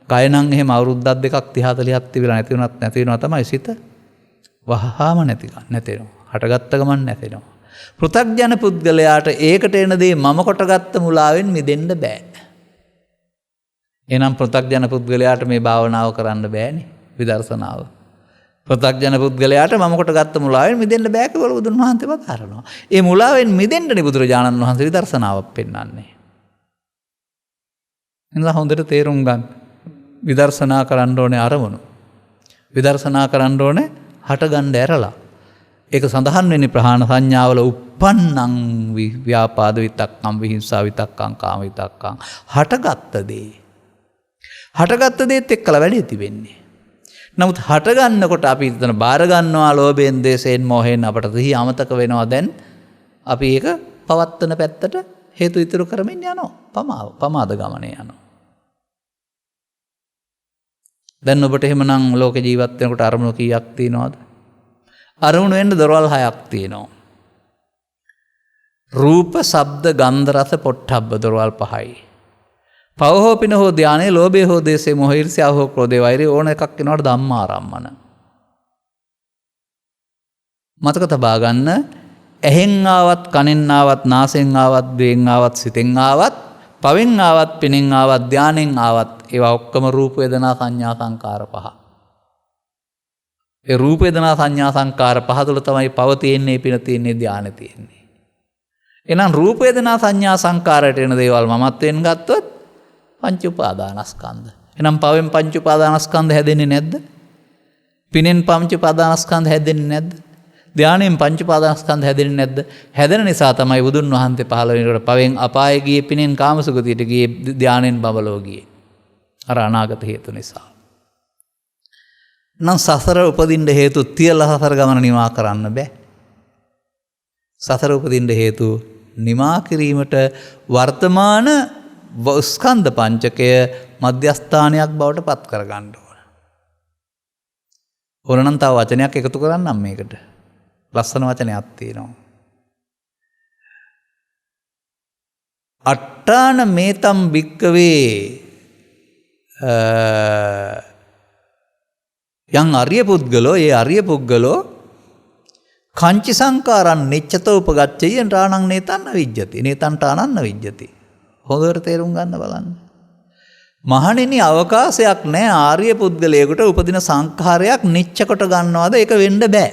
කය නම් එහෙම අවුරුද්දක් දෙකක් 30 40ක් තිබිලා නැති වෙනවා තමයි සිත. වහාම නැතිනවා. හටගත්ත ගමන් නැතිනවා. පෘථග්ජන පුද්ගලයාට ඒකට එන දේ මම කොටගත්ත මුලාවෙන් මිදෙන්න බෑ. එනම් පෘථග්ජන පුද්ගලයාට මේ භාවනාව කරන්න බෑනේ විදර්ශනාව. පෘථග්ජන පුද්ගලයාට මම කොටගත්ත මුලාවෙන් මිදෙන්න බෑ කියලා බුදුන් වහන්සේ වදාරනවා. ඒ මුලාවෙන් මිදෙන්නනේ බුදුරජාණන් වහන්සේ විදර්ශනාවක් පෙන්වන්නේ. එනිසා හොඳට තේරුම් ගන්න. විදර්ශනා කරන්න ඕනේ අරමුණු. විදර්ශනා කරන්න ඕනේ හටගන්න ඇරලා. ඒක සඳහන් වෙන්නේ ප්‍රහාණ සංඥාවල uppannං ව්‍යාපාද විතක්කම් විහිංසා විතක්කම් කාම විතක්කම් හටගත්ත දේ. හටගත්ත දේත් එක්කලා වැඩේ තිබෙන්නේ. නමුත් හටගන්නකොට අපි හිතන බාර ගන්නවා ලෝභයෙන් දේශයෙන් මොහෙන් අපට සිහි අමතක වෙනවා. දැන් අපි ඒක පවත්තන පැත්තට හේතු ඉතුරු කරමින් යනවා. පමාද ගමනේ යනවා. දැන් ඔබට එහෙමනම් ලෝක ජීවත් වෙනකොට අරමුණු කීයක් තියෙනවද? අරමුණු වෙන්න දොරවල් 6ක් තියෙනවා. රූප, ශබ්ද, ගන්ධ, රස, පොට්ටබ්බ දොරවල් 5යි. පව හෝ පින හෝ ධානය, ලෝභය හෝ දේශය, මොහ, ඊර්ෂ්‍යාව හෝ ක්‍රෝධය, වෛරය ඕන එකක් වෙනවට ධම්මාරම්මන. මතක තබා ගන්න. ඇහෙන් ආවත්, කනෙන් ආවත්, නාසයෙන් ආවත්, දිවෙන් ආවත්, සිතෙන් ආවත්, පවෙන් ආවත්, පිනෙන් ආවත්, ධානයෙන් ආවත් ඒවා ඔක්කොම රූප වේදනා සංඥා සංකාර පහ. ඒ රූප වේදනා සංඥා සංකාර පහ තුළ තමයි පව තියෙන්නේ, පින තියෙන්නේ, ධානය තියෙන්නේ. එහෙනම් රූප වේදනා සංඥා සංකාරයට එන දේවල් මමත්වෙන් ගත්තොත් පංච උපාදානස්කන්ධ. එහෙනම් පවෙන් පංච උපාදානස්කන්ධ හැදෙන්නේ නැද්ද? පිනෙන් පංච උපාදානස්කන්ධ හැදෙන්නේ නැද්ද? ධානයෙන් පංච උපාදානස්කන්ධ හැදෙන්නේ නැද්ද? හැදෙන නිසා තමයි බුදුන් වහන්සේ පහළ වෙනකොට පවෙන් අපායේ ගියේ, පිනෙන් කාමසුගතියට ගියේ, ධානයෙන් බඹලෝ ගියේ. අර අනාගත හේතු නිසා. නම් සසර උපදින්න හේතු තියලා සසර ගමන නිමා කරන්න බෑ. සසර උපදින්න හේතු නිමා කිරීමට වර්තමාන ස්කන්ධ පංචකය මධ්‍යස්ථානයක් බවට පත් කරගන්න ඕන. ඕනනම් තව වචනයක් එකතු කරන්නම් මේකට. ලස්සන වචනයක් තියෙනවා. අට්ඨාන මේතම් භික්කවේ යං අරිය පුද්ගලෝ, ඒ අරිය පුද්ගලෝ කංචි සංකාරන් නිච්චතෝ උපගච්ඡයන් රාණං නේතන්න විජ්ජති. නේතන්ට අනන්න විජ්ජති. හොඳට තේරුම් ගන්න බලන්න. මහණෙනි, අවකාශයක් නැහැ ආර්ය පුද්ගලයෙකුට උපදින සංඛාරයක් නිච්ච කොට ගන්නවද? ඒක වෙන්න බෑ.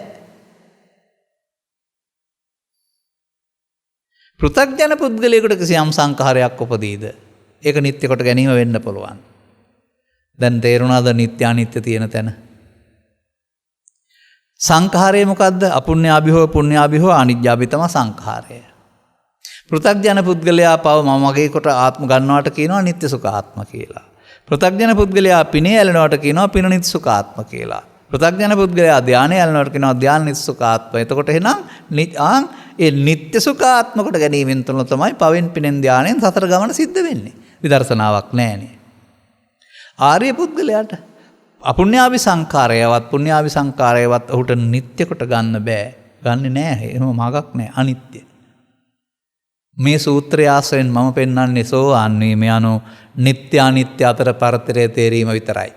පෘථග්ජන පුද්ගලයෙකුට කිසියම් සංඛාරයක් උපදීද? ඒක නිත්‍ය කොට ගැනීම වෙන්න පුළුවන්. දැන් තේරුණාද නිත්‍ය අනිත්‍ය තියෙන තැන? සංඛාරය මොකද්ද? අපුඤ්ඤාභිහෝ පුඤ්ඤාභිහෝ අනිජ්ජාභි තමයි සංඛාරය. පෘථග්ජන පුද්ගලයා පව මම මගේ කොට ආත්ම ගන්නවට කියනවා නිත්‍ය සුඛ ආත්ම කියලා. පෘථග්ජන පුද්ගලයා පිනේ ඇලෙනවට කියනවා පින නිත්‍ය සුඛ ආත්ම කියලා. පෘථග්ජන පුද්ගලයා ධානය ඇලෙනවට කියනවා ධාන නිත්‍ය සුඛ ආත්ම. එතකොට එහෙනම් ඒ නිත්‍ය සුඛ ආත්ම කොට ගැනීමෙන් තුන තමයි පවෙන් පිනෙන් ධානයෙන් සතර ගමන සිද්ධ වෙන්නේ. විදර්ශනාවක් නැහැනේ. ආර්ය පුද්ගලයාට අපුඤ්ඤාභි සංඛාරයවත් පුඤ්ඤාභි සංඛාරයවත් ඔහුට නිත්‍ය කොට ගන්න බෑ. ගන්නෙ නෑ. එහෙම මාගක් නෑ. අනිත්‍ය. මේ සූත්‍රය ආශ්‍රයෙන් මම පෙන්වන්නේ සෝවාන් වීම යනු නිත්‍ය අනිත්‍ය අතර පරතරය තේරීම විතරයි.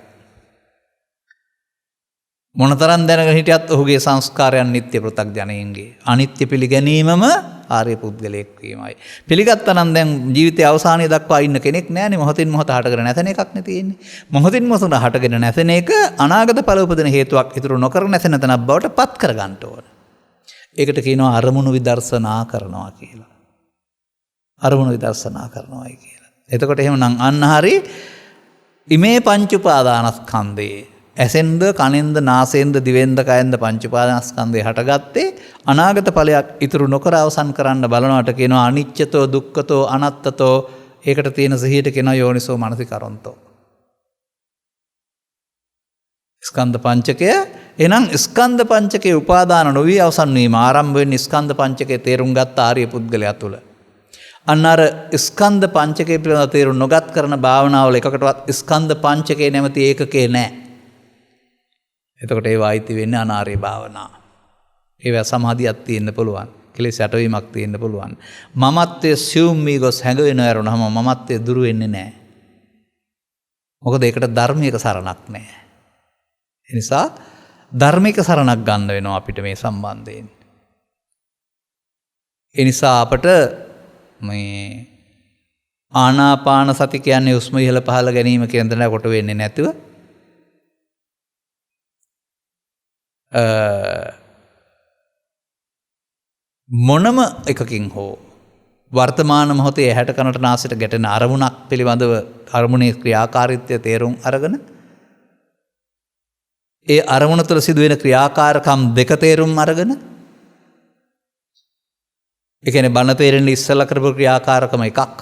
මොනතරම් දැනගෙන හිටියත් ඔහුගේ සංස්කාරයන් නිත්‍ය පෘථග්ජනයින්ගේ. අනිත්‍ය පිළිගැනීමම ආර්ය පුද්ගලයෙක් වීමයි. පිළිගත්තා නම් දැන් ජීවිතයේ අවසානයේ දක්වා ඉන්න කෙනෙක් නෑනේ. මොහොතින් මොහොත හටගෙන නැසෙන එකක් නේ තියෙන්නේ. මොහොතින් මොහොත හටගෙන නැසෙන එක අනාගත ඵල උපදින හේතුවක් ඉතුරු නොකර නැසෙන තැනක් බවට පත් කර ගන්න ඕන. ඒකට කියනවා අරමුණු විදර්ශනා කරනවා කියලා. අරමුණු විදර්ශනා කරනවායි කියලා. එතකොට එහෙමනම් අන්න හරි ඉමේ පංච උපාදානස්කන්ධේ ඇසෙන්ද කනෙන්ද නාසයෙන්ද දිවෙන්ද කයෙන්ද පංච උපාදානස්කන්ධේ හටගත්තේ අනාගත ඵලයක් ඉතුරු නොකර අවසන් කරන්න බලනවට කියනවා අනිච්චතෝ දුක්ඛතෝ අනත්තතෝ. ඒකට තියෙන සිහියට කියනවා යෝනිසෝ මනසිකරොන්තෝ. ස්කන්ධ පංචකය එහෙනම් ස්කන්ධ පංචකේ උපාදාන නොවි අවසන් වීම ආරම්භ වෙන්නේ ස්කන්ධ පංචකේ තේරුම් ගත්ත ආර්ය පුද්ගලයා තුළ. අන්න අර ස්කන්ධ පංචකය පිළිබඳව තේරුම් නොගත් කරන භාවනාවල එකකටවත් ස්කන්ධ පංචකේ නැමැති ඒකකේ නැහැ. එතකොට ඒව අයිති වෙන්නේ අනාර්ය භාවනා. ඒවා සමාධියක් තියෙන්න පුළුවන්. කෙලෙස් යටවීමක් තියෙන්න පුළුවන්. මමත්වයේ සියුම් වී ගොස් හැඟවෙන ඇරුණාම මමත්වයේ දුරු වෙන්නේ නැහැ. මොකද ඒකට ධර්මික සරණක් නැහැ. ඒ නිසා ධර්මික සරණක් ගන්න වෙනවා අපිට මේ සම්බන්ධයෙන්. ඒ නිසා අපට මේ ආනාපාන සති කියන්නේ හුස්ම ඉහළ පහළ ගැනීම කියන දේ කොට වෙන්නේ නැතුව මොනම එකකින් හෝ වර්තමාන මොහොතේ ඇහැට කනට නාසයට ගැටෙන අරමුණක් පිළිබඳව අරමුණේ ක්‍රියාකාරීත්වය තේරුම් අරගෙන ඒ අරමුණ තුළ සිදුවෙන ක්‍රියාකාරකම් දෙක තේරුම් අරගෙන ඒ කියන්නේ බණ තේරෙන්න ඉස්සලා කරපු ක්‍රියාකාරකම එකක්.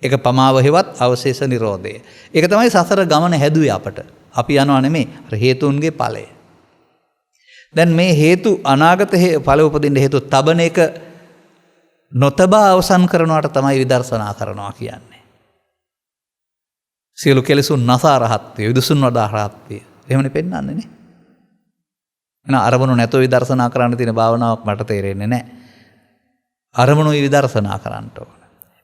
ඒක පමාව හේවත් අවශේෂ නිරෝධය. ඒක තමයි සසර ගමන හැදුවේ අපට. අපි යනවා නෙමෙයි. අර හේතුන්ගේ ඵලය. දැන් මේ හේතු අනාගත ඵල උපදින්න හේතු තබන එක නොතබා අවසන් කරනවට තමයි විදර්ශනා කරනවා කියන්නේ. සියලු කෙලෙසුන් නසා රහත්ත්වය, විදුසුන් වඩා රහත්ත්වය. එහෙමනේ පෙන්වන්නේ නේ. එහෙනම් අරමුණු නැතෝ විදර්ශනා කරන්න තියෙන භාවනාවක් මට තේරෙන්නේ නැහැ. අරමුණු විදර්ශනා කරන්න ඕන.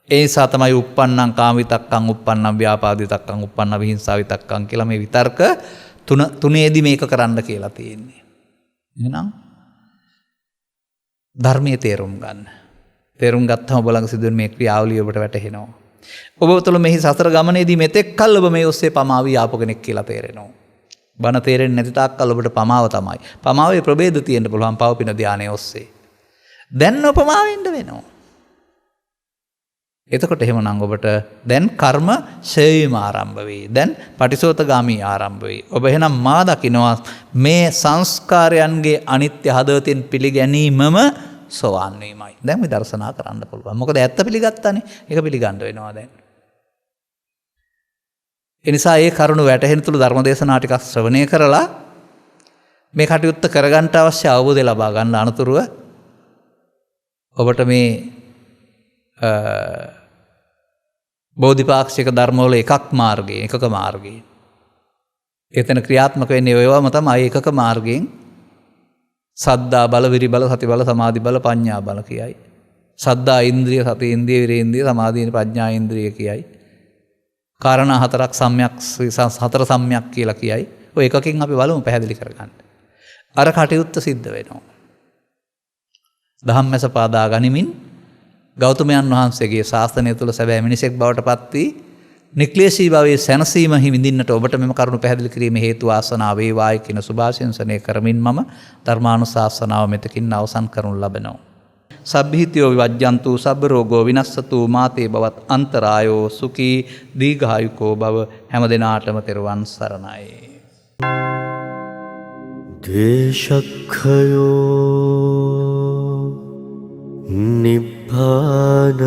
ඒ නිසා තමයි uppannam කාමිතක්කං uppannam ව්‍යාපාදිතක්කං uppannam විහිංසාවිතක්කං කියලා මේ විතර්ක තුනේදී මේක කරන්න කියලා තියෙන්නේ. එහෙනම් ධර්මයේ තේරුම් ගන්න. තේරුම් ගත්තම ඔබ ළඟ සිදුවෙන මේ ක්‍රියාවලිය ඔබට වැටහෙනවා. ඔබ තුළ මෙහි සසර ගමනේදී මෙතෙක් කල් ඔබ මේ ඔස්සේ පමාවී ආපු කෙනෙක් කියලා තේරෙනවා. බණ තේරෙන්නේ නැති තාක් කල් ඔබට පමාව තමයි. පමාවේ ප්‍රභේද තියෙන්න පුළුවන් පව පින ධානයේ ඔස්සේ. දැන් ඔපමා වෙන්න වෙනවා. එතකොට එහෙමනම් ඔබට දැන් කර්ම ශේවීම ආරම්භ වෙයි. දැන් පටිසෝතගාමී ආරම්භ වෙයි. ඔබ එහෙනම් මා දකිනවා මේ සංස්කාරයන්ගේ අනිත්‍ය හදවතින් පිළිගැනීමම සෝවාන් වීමයි. දැන් විදර්ශනා කරන්න පුළුවන්. මොකද ඇත්ත පිළිගත්තානේ. ඒක පිළිගන්න වෙනවා දැන්. ඒ නිසා ඒ කරුණ වැටහෙන තුරු ධර්මදේශනා ටිකක් ශ්‍රවණය කරලා මේ කටයුත්ත කරගන්න අවශ්‍ය අවබෝධය ලබා ගන්න අනතුරුව ඔබට මේ බෝධිපාක්ෂික ධර්මවල එකක් මාර්ගය, එකක මාර්ගය. එතන ක්‍රියාත්මක වෙන්නේ ඒවම තමයි එකක මාර්ගයෙන් සද්දා බල, විරි බල, සති බල, සමාධි බල, ප්‍රඥා බල කියයි. සද්දා ඉන්ද්‍රිය, සති ඉන්ද්‍රිය, විරි ඉන්ද්‍රිය, සමාධි ප්‍රඥා ඉන්ද්‍රිය කියයි. කාරණා හතරක් හතර සම්‍යක් කියලා කියයි. ඔය එකකින් අපි බලමු පැහැදිලි කරගන්න. අර කටයුත්ත සිද්ධ වෙනවා. ධම්මැස පාදා ගනිමින් ගෞතමයන් වහන්සේගේ ශාස්ත්‍රය තුළ සැබෑ මිනිසෙක් බවට පත් වී නික්ලේශී භවයේ සැනසීම හිමිදින්නට ඔබට මෙම කරුණු පැහැදිලි කිරීමේ හේතු වාසනාව වේවායි කියන සුභාශිංසනය කරමින් මම ධර්මානුශාසනාව මෙතකින් අවසන් කරනු ලබනවා. සබ්බිහිතියෝ විවජ්ජන්තු සබ්බ රෝගෝ විනස්සතු මාතේ බවත් අන්තරායෝ සුඛී දීඝායුකෝ භව හැම දිනාටම තෙරුවන් සරණයි. දේශක්ඛයෝ නිබ්බානං